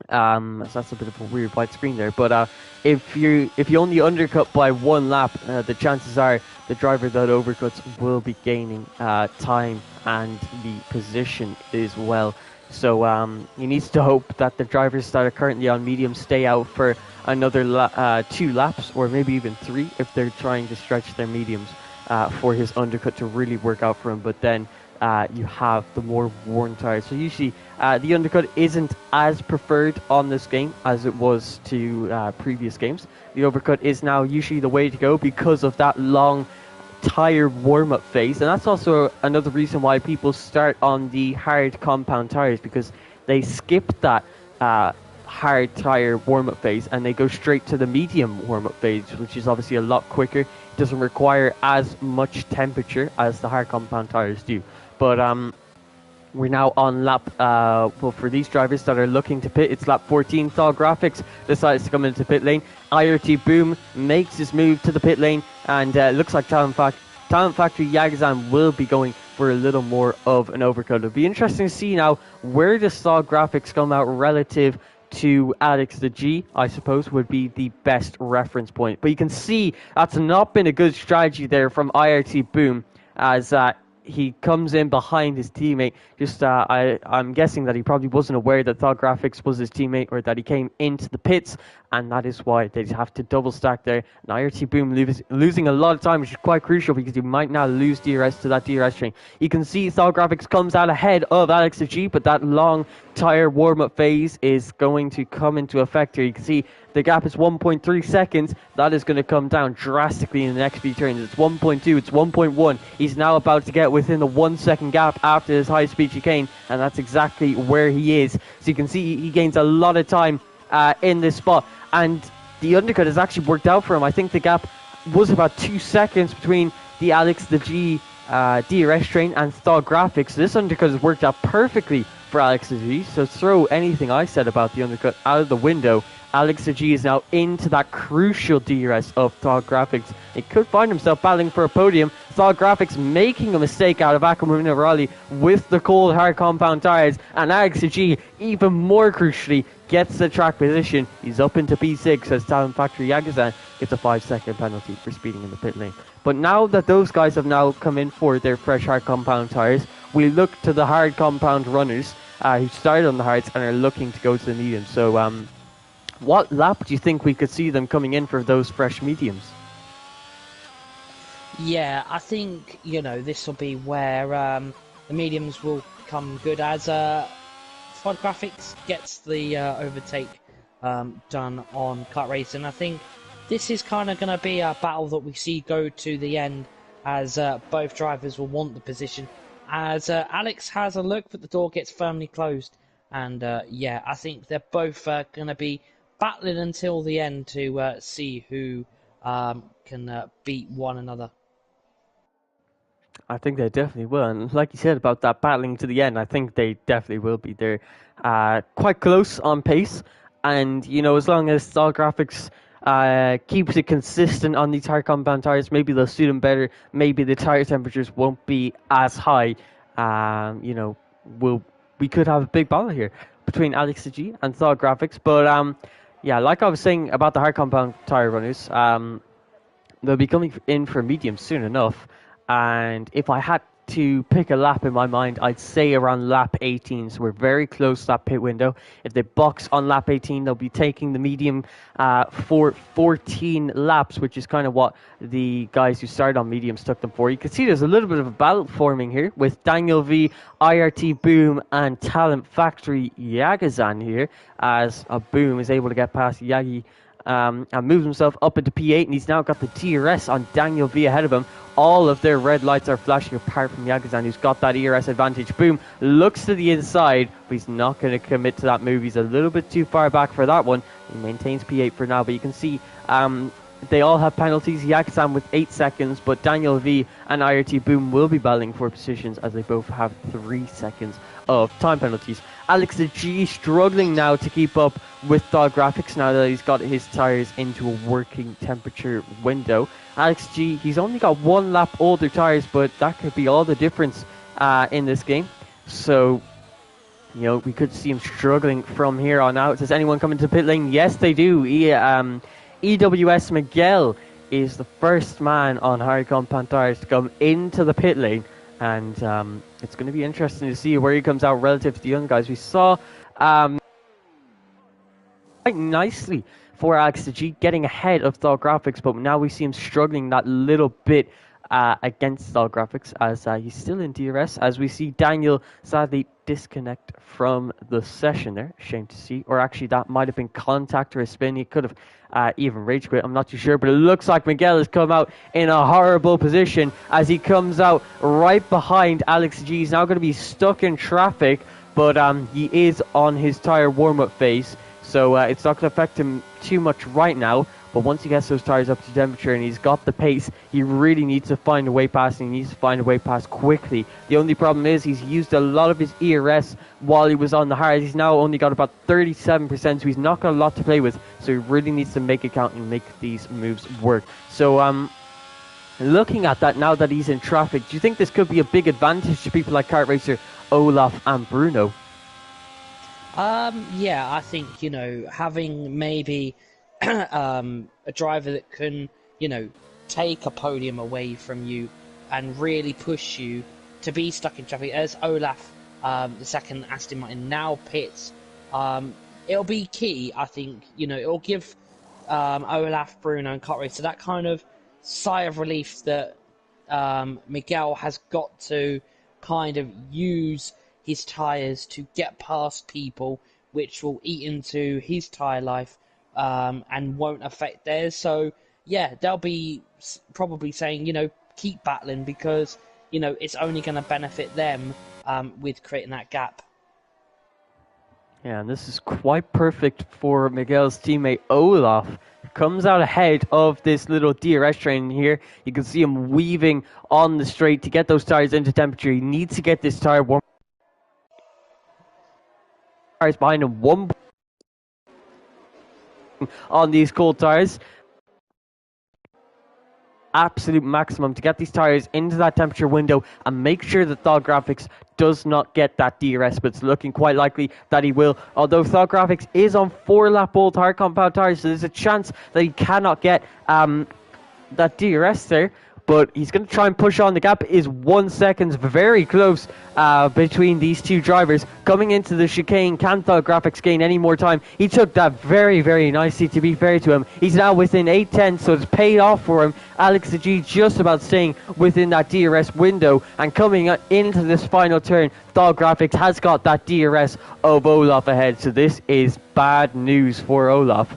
so that's a bit of a weird white screen there, but if you only undercut by one lap, the chances are the driver that overcuts will be gaining time and the position as well. So he needs to hope that the drivers that are currently on medium stay out for another 2 laps, or maybe even 3 if they're trying to stretch their mediums for his undercut to really work out for him. But then you have the more worn tyres. So usually the undercut isn't as preferred on this game as it was to previous games. The overcut is now usually the way to go because of that long tyre warm-up phase, and that's also another reason why people start on the hard compound tyres, because they skip that hard tyre warm-up phase and they go straight to the medium warm-up phase, which is obviously a lot quicker. It doesn't require as much temperature as the hard compound tyres do. But we're now on lap, well, for these drivers that are looking to pit, it's lap 14. Thal Graphics decides to come into pit lane. IRT Boom makes his move to the pit lane, and looks like Talent Factory Yagazan will be going for a little more of an overcut. It'll be interesting to see now where does Thal Graphics come out relative to Alex the G, I suppose, would be the best reference point. But you can see that's not been a good strategy there from IRT Boom, as he comes in behind his teammate. I'm guessing that he probably wasn't aware that Thal Graphics was his teammate, or that he came into the pits, and that is why they have to double stack there. And IRT Boom losing a lot of time, which is quite crucial, because he might now lose DRS to that DRS train. You can see Thal Graphics comes out ahead of Alex G, but that long tyre warm-up phase is going to come into effect here. You can see the gap is 1.3 seconds. That is going to come down drastically in the next few turns. It's 1.2, it's 1.1. He's now about to get within the 1 second gap after his high-speed chicane, and that's exactly where he is. So you can see he gains a lot of time in this spot, and the undercut has actually worked out for him. I think the gap was about 2 seconds between the Alex the G DRS train and Thal Graphics. This undercut has worked out perfectly for Alex the G, so throw anything I said about the undercut out of the window. Alex the G is now into that crucial DRS of Thal Graphics. He could find himself battling for a podium. Thal Graphics making a mistake out of Aqua Minerali with the cold hard compound tyres, and Alex the G, even more crucially, gets the track position. He's up into P6 as Talent Factory Yagazan gets a 5-second penalty for speeding in the pit lane. But now that those guys have now come in for their fresh hard compound tyres, we look to the hard compound runners who started on the hards and are looking to go to the mediums. So what lap do you think we could see them coming in for those fresh mediums? Yeah, I think, this will be where the mediums will come good, as Fod Graphics gets the overtake done on kart racing. I think this is kind of going to be a battle that we see go to the end, as both drivers will want the position. as Alex has a look, but the door gets firmly closed. And yeah, I think they're both going to be battling until the end to see who can beat one another. I think they definitely will. And like you said about that battling to the end, I think they definitely will be. They're quite close on pace. And, as long as Stall Graphics keeps it consistent on these hard compound tires, maybe they'll suit them better. Maybe the tire temperatures won't be as high. We could have a big battle here between Alex G and Stall Graphics. But, yeah, like I was saying about the hard compound tire runners, they'll be coming in for medium soon enough. And if I had to pick a lap in my mind, I'd say around lap 18. So we're very close to that pit window. If they box on lap 18, they'll be taking the medium for 14 laps, which is kind of what the guys who started on mediums took them for. You can see there's a little bit of a battle forming here with Daniel V, IRT Boom, and Talent Factory Yagazan here, as a Boom is able to get past Yagi and moves himself up into P8, and he's now got the DRS on Daniel V ahead of him. All of their red lights are flashing apart from Yagazan, who's got that ERS advantage. Boom looks to the inside, but he's not going to commit to that move. He's a little bit too far back for that one. He maintains P8 for now, but you can see they all have penalties. Yagazan with 8 seconds, but Daniel V and IRT Boom will be battling for positions as they both have 3 seconds of time penalties. Alex G struggling now to keep up with Stall Graphics now that he's got his tires into a working temperature window. Alex G, he's only got 1 lap older tires, but that could be all the difference in this game. So, we could see him struggling from here on out. Does anyone come into pit lane? Yes, they do. EWS Miguel is the first man on hard compound tires to come into the pit lane, and it's going to be interesting to see where he comes out relative to the young guys. We saw quite nicely for Alex G getting ahead of Stall Graphics, but now we see him struggling that little bit against Stall Graphics as he's still in DRS, as we see Daniel sadly disconnect from the session there. Shame to see. Or actually that might have been contact or a spin. He could have even rage quit. I'm not too sure, but it looks like Miguel has come out in a horrible position as he comes out right behind Alex G. He's now going to be stuck in traffic, but he is on his tire warm-up phase, so it's not going to affect him too much right now. But once he gets those tires up to temperature and he's got the pace, he really needs to find a way past, and he needs to find a way past quickly. The only problem is he's used a lot of his ERS while he was on the hard. He's now only got about 37%, so he's not got a lot to play with. So he really needs to make it count and make these moves work. So looking at that now that he's in traffic, do you think this could be a big advantage to people like Kart Racer, Olaf and Bruno? Yeah, I think, having maybe a driver that can, take a podium away from you and really push you to be stuck in traffic, as Olaf, the second Aston Martin now pits, it'll be key, I think. It'll give Olaf, Bruno and Kart Racer that kind of sigh of relief that Miguel has got to kind of use his tyres to get past people, which will eat into his tyre life and won't affect theirs. So, yeah, they'll be probably saying, keep battling because, it's only going to benefit them with creating that gap. Yeah, and this is quite perfect for Miguel's teammate Olaf. Comes out ahead of this little DRS train here. You can see him weaving on the straight to get those tires into temperature. He needs to get this tire warm. Tires behind him, one on these cold tires. Absolute maximum to get these tires into that temperature window and make sure that Stall Graphics does not get that DRS, but it's looking quite likely that he will. Although Stall Graphics is on 4-lap old hard compound tires, so there's a chance that he cannot get that DRS there. But he's going to try and push on. The gap is 1 second, very close between these two drivers. Coming into the chicane, can Stall Graphics gain any more time? He took that very, very nicely, to be fair to him. He's now within 8 tenths, so it's paid off for him. Alex G just about staying within that DRS window. And coming into this final turn, Stall Graphics has got that DRS of Olaf ahead. So this is bad news for Olaf.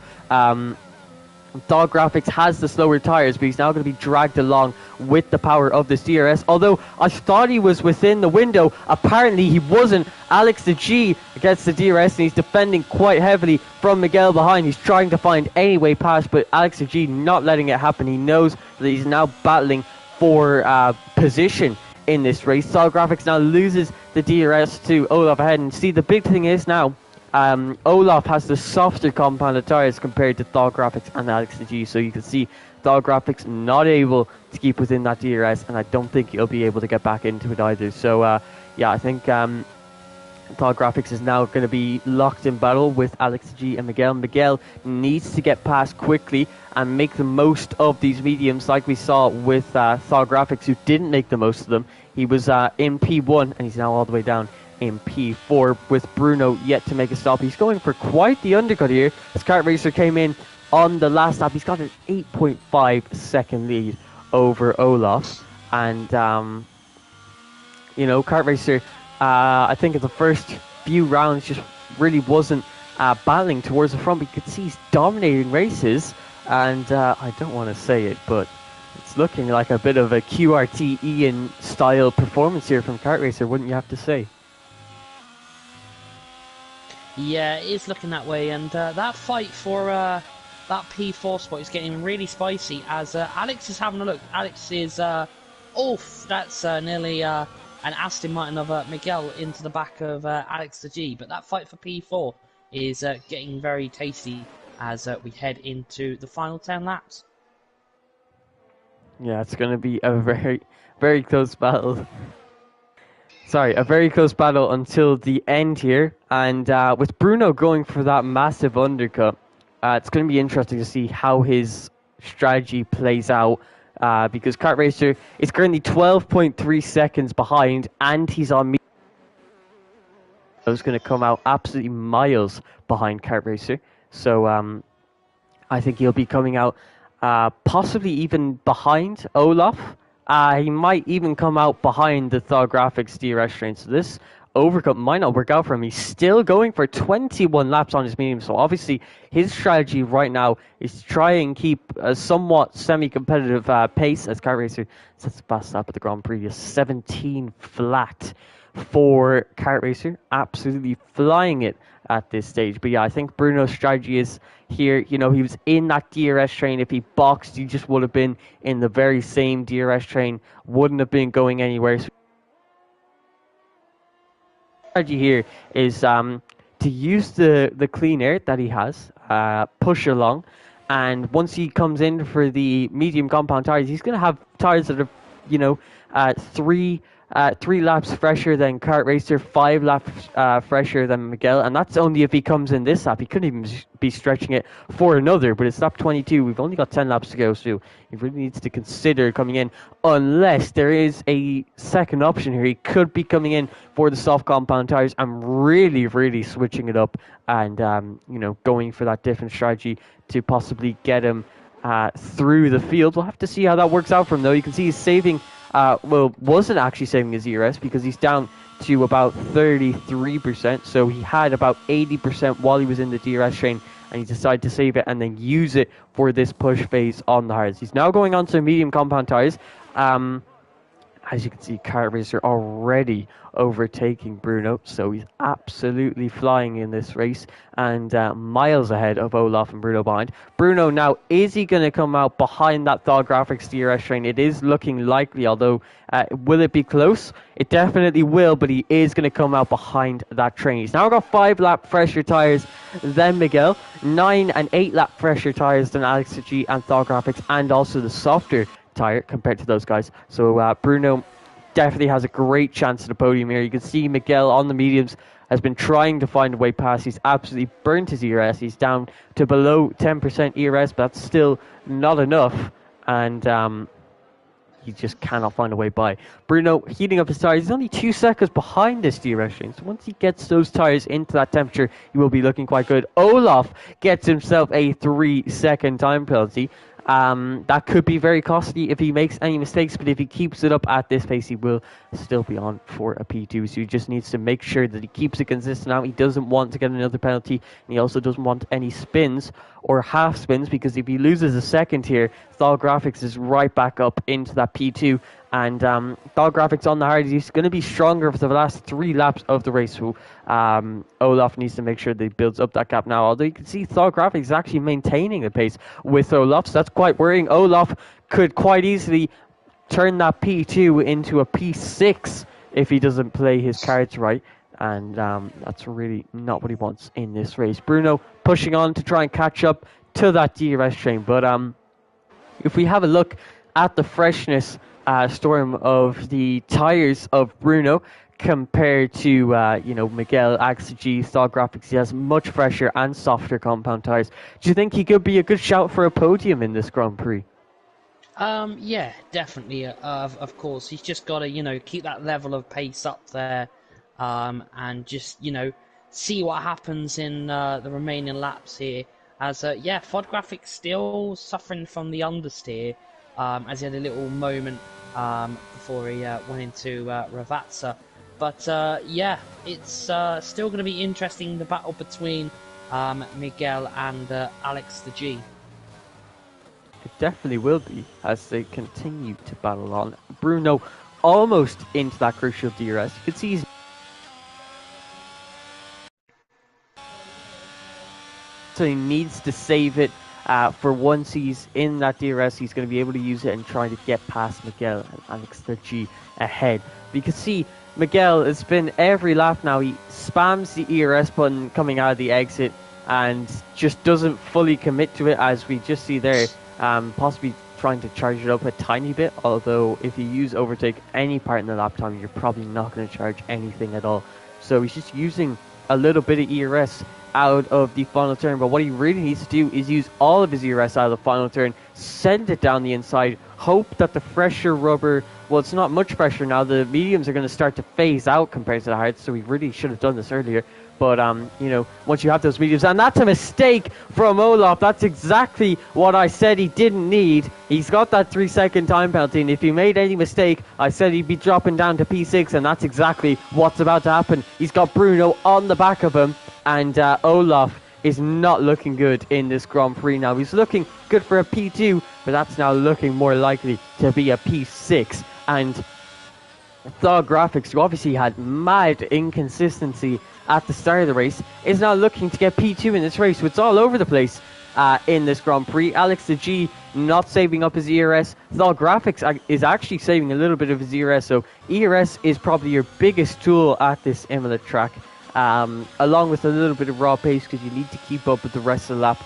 Stall Graphics has the slower tyres, but he's now going to be dragged along with the power of this DRS. Although I thought he was within the window, apparently he wasn't. Alex the G gets the DRS and he's defending quite heavily from Miguel behind. He's trying to find any way past, but Alex the G not letting it happen. He knows that he's now battling for position in this race. Solid Graphics now loses the DRS to Olaf ahead. And see, the big thing is now, Olaf has the softer compounded tyres compared to Thought Graphics and Alex the G. So you can see Thought Graphics not able to keep within that DRS, and I don't think he'll be able to get back into it either. So yeah, I think Thought Graphics is now going to be locked in battle with Alex G and Miguel. Miguel needs to get past quickly and make the most of these mediums, like we saw with Thought Graphics, who didn't make the most of them. He was in P1 and he's now all the way down in P4 with Bruno yet to make a stop. He's going for quite the undercut here as Kart Racer came in on the last lap. He's got an 8.5 second lead over Olaf, and you know, Kart Racer, I think in the first few rounds just really wasn't battling towards the front. But you could see he's dominating races, and I don't want to say it, but it's looking like a bit of a QRT Ian style performance here from Kart Racer, wouldn't you have to say? Yeah, it is looking that way, and that fight for that P4 spot is getting really spicy as Alex is having a look. Alex is off. That's nearly an Aston Martin of Miguel into the back of Alex the G. But that fight for P4 is getting very tasty as we head into the final 10 laps. Yeah, it's going to be a very, very close battle. Sorry, a very close battle until the end here. And with Bruno going for that massive undercut, it's going to be interesting to see how his strategy plays out. Because Kart Racer is currently 12.3 seconds behind, and he's on me. He's going to come out absolutely miles behind Kart Racer. So I think he'll be coming out possibly even behind Olaf. He might even come out behind the Thought Graphics DRS train. So this overcut might not work out for him. He's still going for 21 laps on his medium. So obviously his strategy right now is to try and keep a somewhat semi-competitive pace as Kart Racer sets the fast lap at the Grand Prix. 17 flat for Kart Racer. Absolutely flying it at this stage. But yeah, I think Bruno's strategy is here. You know, he was in that DRS train. If he boxed, he just would have been in the very same DRS train. Wouldn't have been going anywhere. So strategy here is to use the clean air that he has, push along, and once he comes in for the medium compound tires, he's going to have tires that are, you know, three laps fresher than Kart Racer, 5 laps fresher than Miguel, and that's only if he comes in this lap. He couldn't even be stretching it for another, but it's lap 22. We've only got 10 laps to go, so he really needs to consider coming in, unless there is a second option here. He could be coming in for the soft compound tires and really, really switching it up and, you know, going for that different strategy to possibly get him through the field. We'll have to see how that works out for him, though. You can see he's saving... well, wasn't actually saving his ERS because he's down to about 33%. So he had about 80% while he was in the DRS train, and he decided to save it and then use it for this push phase on the hards. He's now going on to medium compound tires. As you can see, Kart Racer already overtaking Bruno, so he's absolutely flying in this race and miles ahead of Olaf and Bruno behind. Bruno now, is he going to come out behind that Thought Graphics DRS train? It is looking likely, although will it be close? It definitely will, but he is going to come out behind that train. He's now got 5 lap fresher tyres than Miguel, 9 and 8 lap fresher tyres than Alex G and Thought Graphics, and also the softer tire compared to those guys. So Bruno definitely has a great chance at the podium here. You can see Miguel on the mediums has been trying to find a way past. He's absolutely burnt his ERS. He's down to below 10% ERS, but that's still not enough, and he just cannot find a way by. Bruno heating up his tires. He's only 2 seconds behind this DRS train, so once he gets those tires into that temperature, he will be looking quite good. Olaf gets himself a 3-second time penalty, That could be very costly if he makes any mistakes, but if he keeps it up at this pace, he will still be on for a P2. So he just needs to make sure that he keeps it consistent now. He doesn't want to get another penalty, and he also doesn't want any spins or half spins, because if he loses a second here, Thal Graphics is right back up into that P2. And Thal Graphics on the hard, he's going to be stronger for the last 3 laps of the race. So Olaf needs to make sure that he builds up that gap now. Although you can see Thal Graphics is actually maintaining the pace with Olaf, so that's quite worrying. Olaf could quite easily turn that P2 into a P6 if he doesn't play his cards right. And that's really not what he wants in this race. Bruno pushing on to try and catch up to that DRS train. But if we have a look at the freshness storm of the tyres of Bruno compared to Miguel, AXG, Thal Graphics, he has much fresher and softer compound tyres. Do you think he could be a good shout for a podium in this Grand Prix? Yeah, definitely. Of course, he's just got to keep that level of pace up there, and just see what happens in the remaining laps here. As Thal Graphics still suffering from the understeer, as he had a little moment before he went into Ravazza. But it's still going to be interesting, the battle between Miguel and Alex the G. It definitely will be, as they continue to battle on. Bruno almost into that crucial DRS. You can see he's so he needs to save it for once he's in that DRS. He's going to be able to use it and try to get past Miguel and Alex the G ahead. You can see Miguel has been every lap now. He spams the ERS button coming out of the exit and just doesn't fully commit to it, as we just see there. Possibly trying to charge it up a tiny bit, although if you use overtake any part in the lap time, you're probably not going to charge anything at all. So he's just using a little bit of ERS out of the final turn, but what he really needs to do is use all of his ERS out of the final turn, send it down the inside, hope that the fresher rubber, well, it's not much fresher now, the mediums are going to start to phase out compared to the hards, so he really should have done this earlier. But, once you have those mediums, and that's a mistake from Olaf. That's exactly what I said he didn't need. He's got that 3-second time penalty, and if he made any mistake, I said he'd be dropping down to P6, and that's exactly what's about to happen. He's got Bruno on the back of him, and Olaf is not looking good in this Grand Prix now. He's looking good for a P2, but that's now looking more likely to be a P6. And Thal Graphics, who obviously had mad inconsistency at the start of the race, is now looking to get P2 in this race. So it's all over the place in this Grand Prix. Alex the G not saving up his ERS. Thal Graphics is actually saving a little bit of his ERS. So ERS is probably your biggest tool at this Imola track, along with a little bit of raw pace, because you need to keep up with the rest of the lap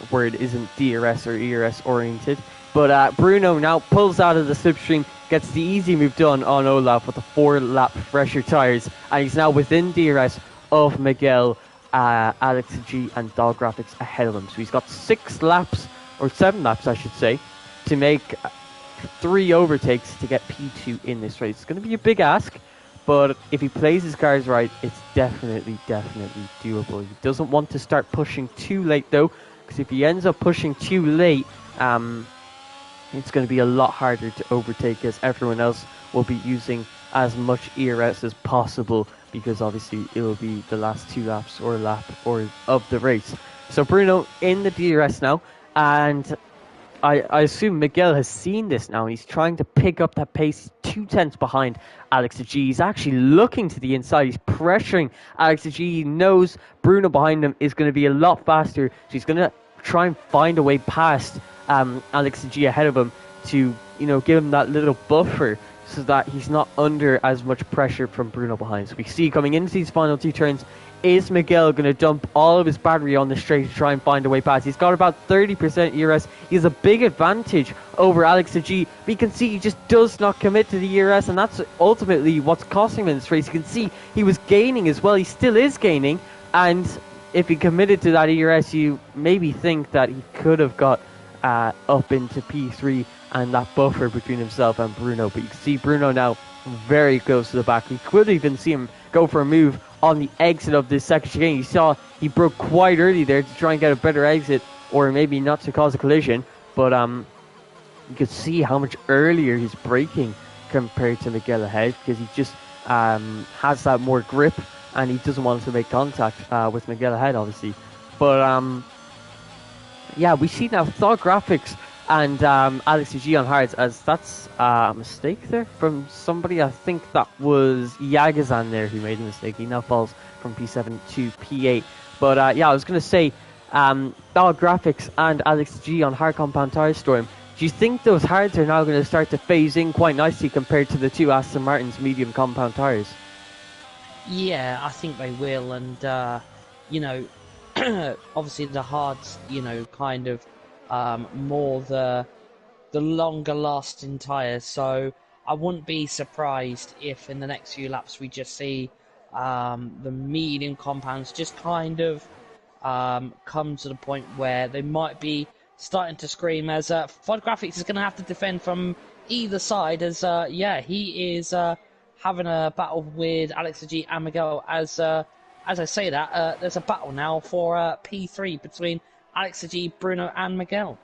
where it isn't DRS or ERS oriented. But Bruno now pulls out of the slipstream, gets the easy move done on Olaf with the 4-lap fresher tyres, and he's now within DRS of Miguel, Alex G and Thal Graphics ahead of him. So he's got 6 laps, or 7 laps I should say, to make 3 overtakes to get P2 in this race. It's going to be a big ask, but if he plays his cards right, it's definitely doable. He doesn't want to start pushing too late though, because if he ends up pushing too late, it's going to be a lot harder to overtake, as everyone else will be using as much ERS as possible, because obviously it will be the last 2 laps or lap of the race. So Bruno in the DRS now, and I assume Miguel has seen this now. He's trying to pick up that pace. He's 2 tenths behind Alex G. He's actually looking to the inside. He's pressuring Alex G. He knows Bruno behind him is going to be a lot faster, so he's going to try and find a way past Alex G ahead of him to give him that little buffer, so that he's not under as much pressure from Bruno behind. So we see coming into these final 2 turns, is Miguel going to dump all of his battery on the straight to try and find a way past? He's got about 30% ERS. He has a big advantage over Alex G, but you can see he just does not commit to the ERS, and that's ultimately what's costing him in this race. You can see he was gaining as well. He still is gaining, and if he committed to that ERS, you maybe think that he could have got up into P3 and that buffer between himself and Bruno. But you can see Bruno now very close to the back. We could even see him go for a move on the exit of this second chicane. You saw he broke quite early there to try and get a better exit, or maybe not to cause a collision. but you could see how much earlier he's braking compared to Miguel ahead, because he just has that more grip and he doesn't want to make contact with Miguel ahead, obviously. But yeah, we see now Thought Graphics and Alex G on hards, as that's a mistake there from somebody. I think that was Yagazan there who made a mistake. He now falls from P7 to P8. But yeah, I was going to say, Thought Graphics and Alex G on hard compound tire Storm. Do you think those hards are now going to start to phase in quite nicely compared to the two Aston Martin's medium compound tires? Yeah, I think they will, and you know, obviously the hards, kind of more the longer lasting tyres. So I wouldn't be surprised if in the next few laps we just see the medium compounds just kind of come to the point where they might be starting to scream, as Fod Graphics is going to have to defend from either side, as yeah, he is having a battle with Alex G and Miguel. As I say that, there's a battle now for P3 between Alex G, Bruno and Miguel.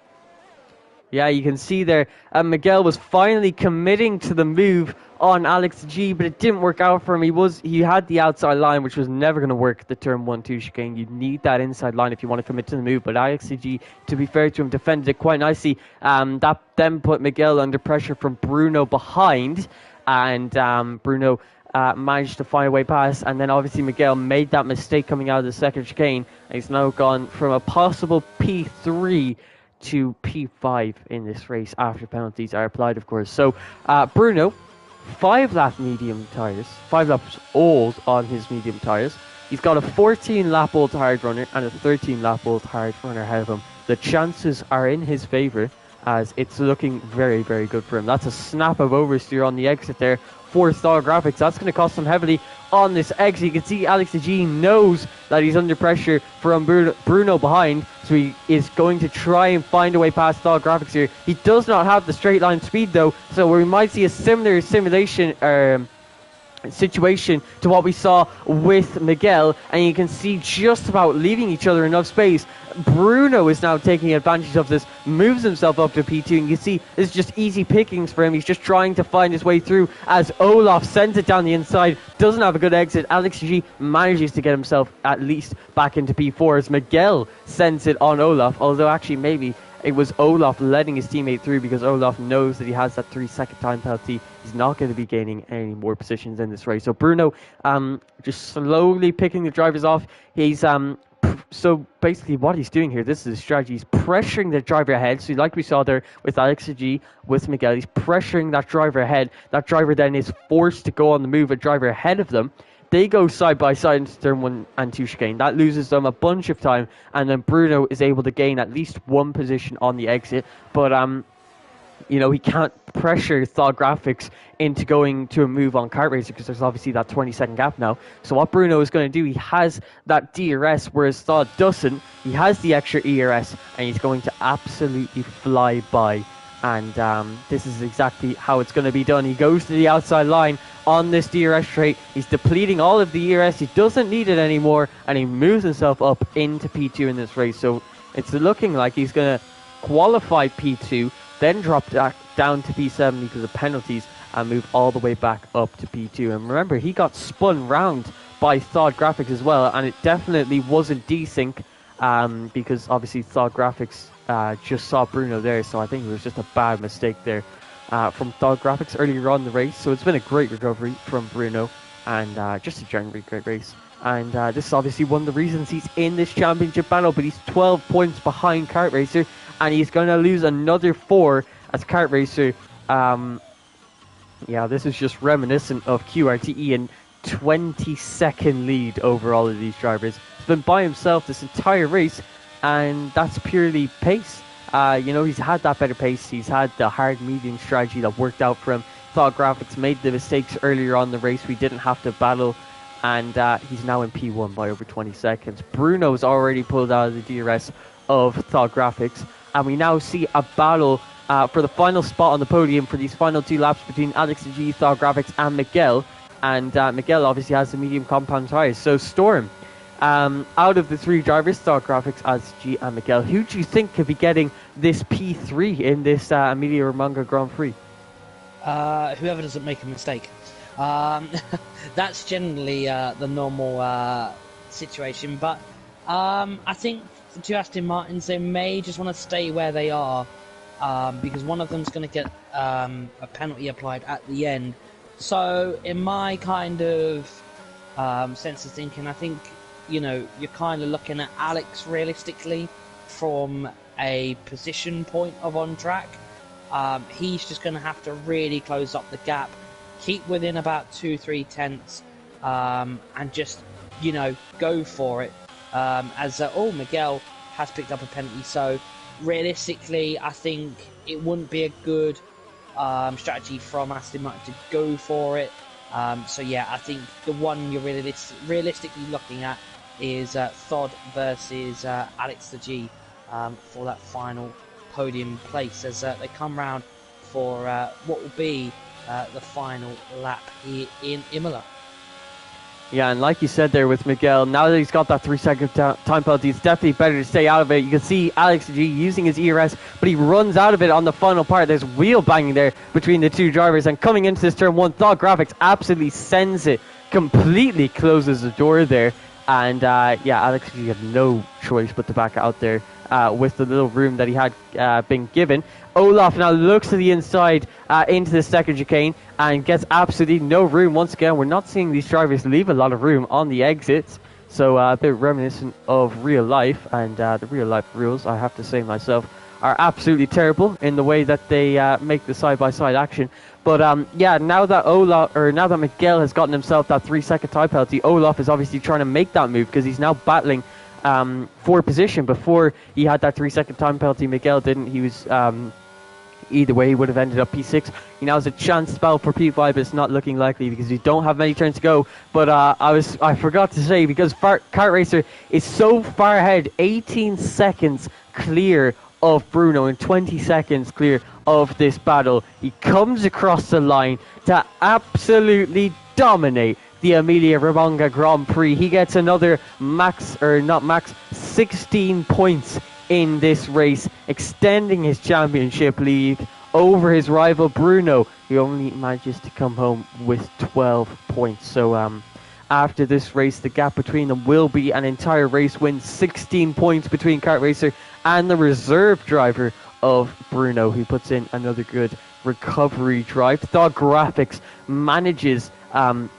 Yeah, you can see there, Miguel was finally committing to the move on Alex G, but it didn't work out for him. He had the outside line, which was never going to work, the turn 1-2 chicane. You need that inside line if you want to commit to the move, but Alex G, to be fair to him, defended it quite nicely. That then put Miguel under pressure from Bruno behind, and Bruno managed to find a way past, and then obviously Miguel made that mistake coming out of the second chicane, and he's now gone from a possible P3 to P5 in this race after penalties are applied, of course. So Bruno, 5-lap medium tyres, 5 laps old on his medium tyres. He's got a 14-lap old hard runner and a 13-lap old hard runner ahead of him. The chances are in his favour, as it's looking very, very good for him. That's a snap of oversteer on the exit there for Star Graphics. That's going to cost him heavily on this exit. You can see Alex G knows that he's under pressure from Bruno behind, so he is going to try and find a way past Star Graphics here. He does not have the straight line speed though, so we might see a similar situation to what we saw with Miguel, and you can see just about leaving each other enough space. Bruno is now taking advantage of this, moves himself up to P2, and you see this is just easy pickings for him. He's just trying to find his way through as Olaf sends it down the inside, doesn't have a good exit. Alex G manages to get himself at least back into P4 as Miguel sends it on Olaf, although actually maybe it was Olaf letting his teammate through, because Olaf knows that he has that 3-second time penalty. He's not going to be gaining any more positions in this race. So Bruno just slowly picking the drivers off. He's so basically what he's doing here, this is his strategy, he's pressuring the driver ahead. So like we saw there with Alex G, with Miguel, he's pressuring that driver ahead. That driver then is forced to go on the move, a driver ahead of them. They go side by side into turn 1 and 2 chicane. That loses them a bunch of time, and then Bruno is able to gain at least one position on the exit. But he can't pressure Thought Graphics into going to a move on Kart Racer, because there's obviously that 20-second gap now. So what Bruno is going to do, he has that DRS, whereas Thought doesn't. He has the extra ERS, and he's going to absolutely fly by. And this is exactly how it's going to be done. He goes to the outside line on this DRS trait. He's depleting all of the ERS. He doesn't need it anymore, and he moves himself up into P2 in this race. So it's looking like he's going to qualify P2, then drop down to P7 because of penalties, and move all the way back up to P2. And remember, he got spun round by Thought Graphics as well, and it definitely wasn't desync, because obviously Thought Graphics just saw Bruno there, so I think it was just a bad mistake there from Thought Graphics earlier on in the race. So it's been a great recovery from Bruno, and just a generally great race. And this is obviously one of the reasons he's in this championship battle, but he's 12 points behind Kart Racer, and he's going to lose another 4 as Kart Racer. Yeah, this is just reminiscent of QRTE, and 20-second lead over all of these drivers. He's been by himself this entire race, and that's purely pace. He's had that better pace. He's had the hard medium strategy that worked out for him. Thought Graphics made the mistakes earlier on in the race. We didn't have to battle, and he's now in P1 by over 20 seconds. Bruno's already pulled out of the DRS of Thought Graphics, and we now see a battle for the final spot on the podium for these final 2 laps between Alex G, Thought Graphics, and Miguel. And Miguel obviously has the medium compound tyres. So Storm, Out of the three drivers, Stock Graphics, AlexG and Miguel, who do you think could be getting this P3 in this Emilia-Romagna Grand Prix? Whoever doesn't make a mistake. Um, that's generally the normal situation, but I think for two Aston Martins, they may just want to stay where they are because one of them's going to get a penalty applied at the end. So, in my kind of sense of thinking, I think you're kind of looking at Alex realistically from a position point of on track. He's just going to have to really close up the gap, keep within about 2-3 tenths, and just go for it. Miguel has picked up a penalty, so realistically, I think it wouldn't be a good strategy from Aston Martin to go for it. So yeah, I think the one you're realistically looking at is Thod versus Alex the G for that final podium place as they come round for what will be the final lap here in Imola. Yeah, and like you said there with Miguel, now that he's got that 3-second time penalty, it's definitely better to stay out of it. You can see Alex G using his ERS, but he runs out of it on the final part. There's wheel banging there between the two drivers, and coming into this turn one, Thought Graphics absolutely sends it, completely closes the door there. And Alex G had no choice but to back out there with the little room that he had been given. Olaf now looks to the inside into the second chicane and gets absolutely no room. Once again, we're not seeing these drivers leave a lot of room on the exits. So a bit reminiscent of real life, and the real life rules, I have to say myself, are absolutely terrible in the way that they make the side-by-side action. But now that Miguel has gotten himself that 3-second time penalty, Olaf is obviously trying to make that move because he's now battling for position. Before he had that 3-second time penalty, Miguel didn't. He was either way, he would have ended up P6. He now has a chance to battle for P5, but it's not looking likely because we don't have many turns to go. But I forgot to say, because Kart Racer is so far ahead, 18 seconds clear of Bruno and 20 seconds clear of this battle. He comes across the line to absolutely dominate the Emilia-Romagna Grand Prix. He gets another 16 points in this race, extending his championship lead over his rival Bruno, who only manages to come home with 12 points. So after this race, the gap between them will be an entire race win, 16 points between Kart Racer and the reserve driver of Bruno, who puts in another good recovery drive. Thought Graphics manages to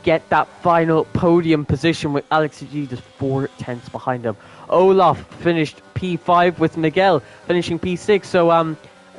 get that final podium position with Alex G just 4 tenths behind him. Olaf finished P5 with Miguel finishing P6, so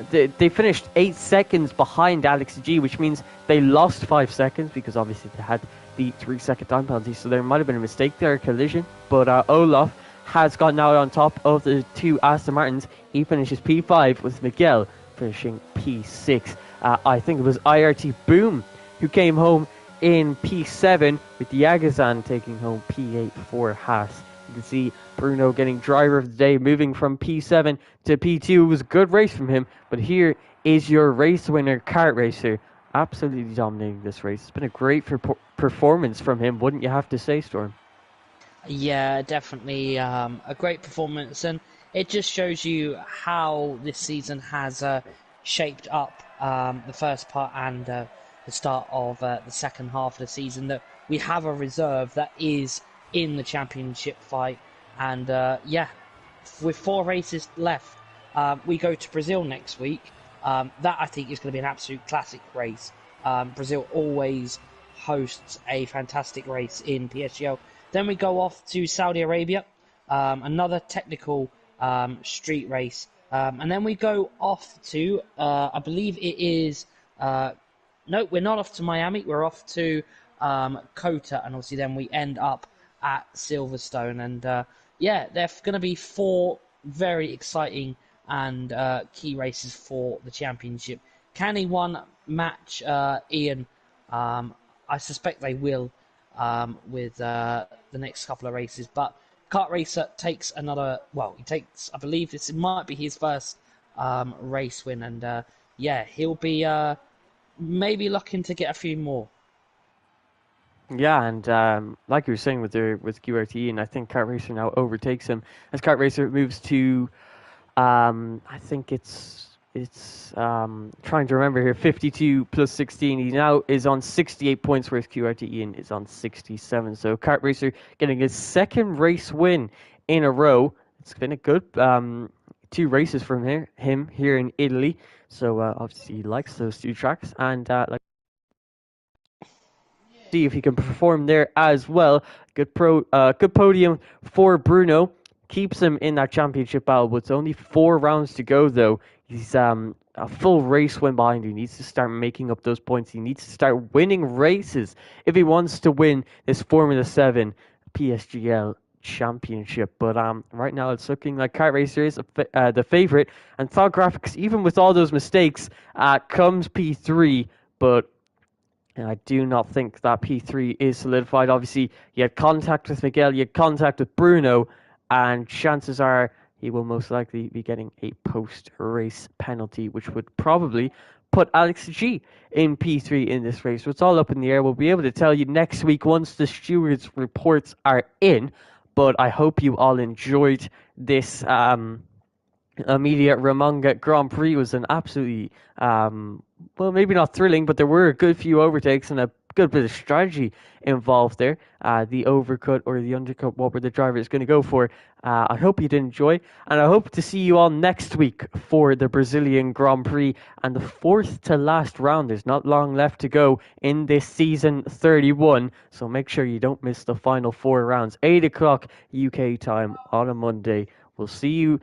they finished 8 seconds behind Alex G, which means they lost 5 seconds because obviously they had the 3-second time penalty, so there might have been a mistake there, a collision. But Olaf has gotten out on top of the two Aston Martins. He finishes P5 with Miguel finishing P6. I think it was IRT Boom who came home in P7, with Yagazan taking home P8 for Haas. You can see Bruno getting driver of the day, moving from P7 to P2. It was a good race from him, but here is your race winner, Kart Racer, absolutely dominating this race. It's been a great performance from him, wouldn't you have to say, Storm? Yeah, definitely a great performance, and it just shows you how this season has shaped up the first part and the start of the second half of the season, that we have a reserve that is in the championship fight. And with 4 races left, we go to Brazil next week. That I think is going to be an absolute classic race. Brazil always hosts a fantastic race in PSGL. Then we go off to Saudi Arabia, another technical street race. And then we go off to, I believe it is, no, we're not off to Miami, we're off to Kota, and obviously then we end up at Silverstone. And they're going to be 4 very exciting and key races for the championship. Can he one match Ian? I suspect they will with the next couple of races, but Kart Racer takes another, I believe it might be his first race win, and he'll be maybe looking to get a few more. Yeah, and like you were saying with QRT, and I think Kart Racer now overtakes him as Kart Racer moves to I think it's trying to remember here 52 plus 16. He now is on 68 points, whereas QRT Ian is on 67. So Kart Racer getting his second race win in a row. It's been a good two races from him here in Italy. So obviously he likes those two tracks, and like see if he can perform there as well. Good podium for Bruno. Keeps him in that championship battle, but it's only 4 rounds to go though. He's a full race win behind. He needs to start making up those points. He needs to start winning races if he wants to win this Formula 7 PSGL championship. But right now it's looking like Kart Racer is the favorite, and Thought Graphics, even with all those mistakes, comes P3. But and I do not think that P3 is solidified. Obviously, you had contact with Miguel, you had contact with Bruno, and chances are he will most likely be getting a post-race penalty, which would probably put Alex G in P3 in this race. So it's all up in the air. We'll be able to tell you next week once the stewards' reports are in. But I hope you all enjoyed this Emilia Romagna Grand Prix. Was an absolutely, well, maybe not thrilling, but there were a good few overtakes and a good bit of strategy involved there. The overcut or the undercut, what were the drivers going to go for? I hope you did enjoy, and I hope to see you all next week for the Brazilian Grand Prix and the fourth to last round. There's not long left to go in this season 31, so make sure you don't miss the final 4 rounds. 8 o'clock UK time on a Monday. We'll see you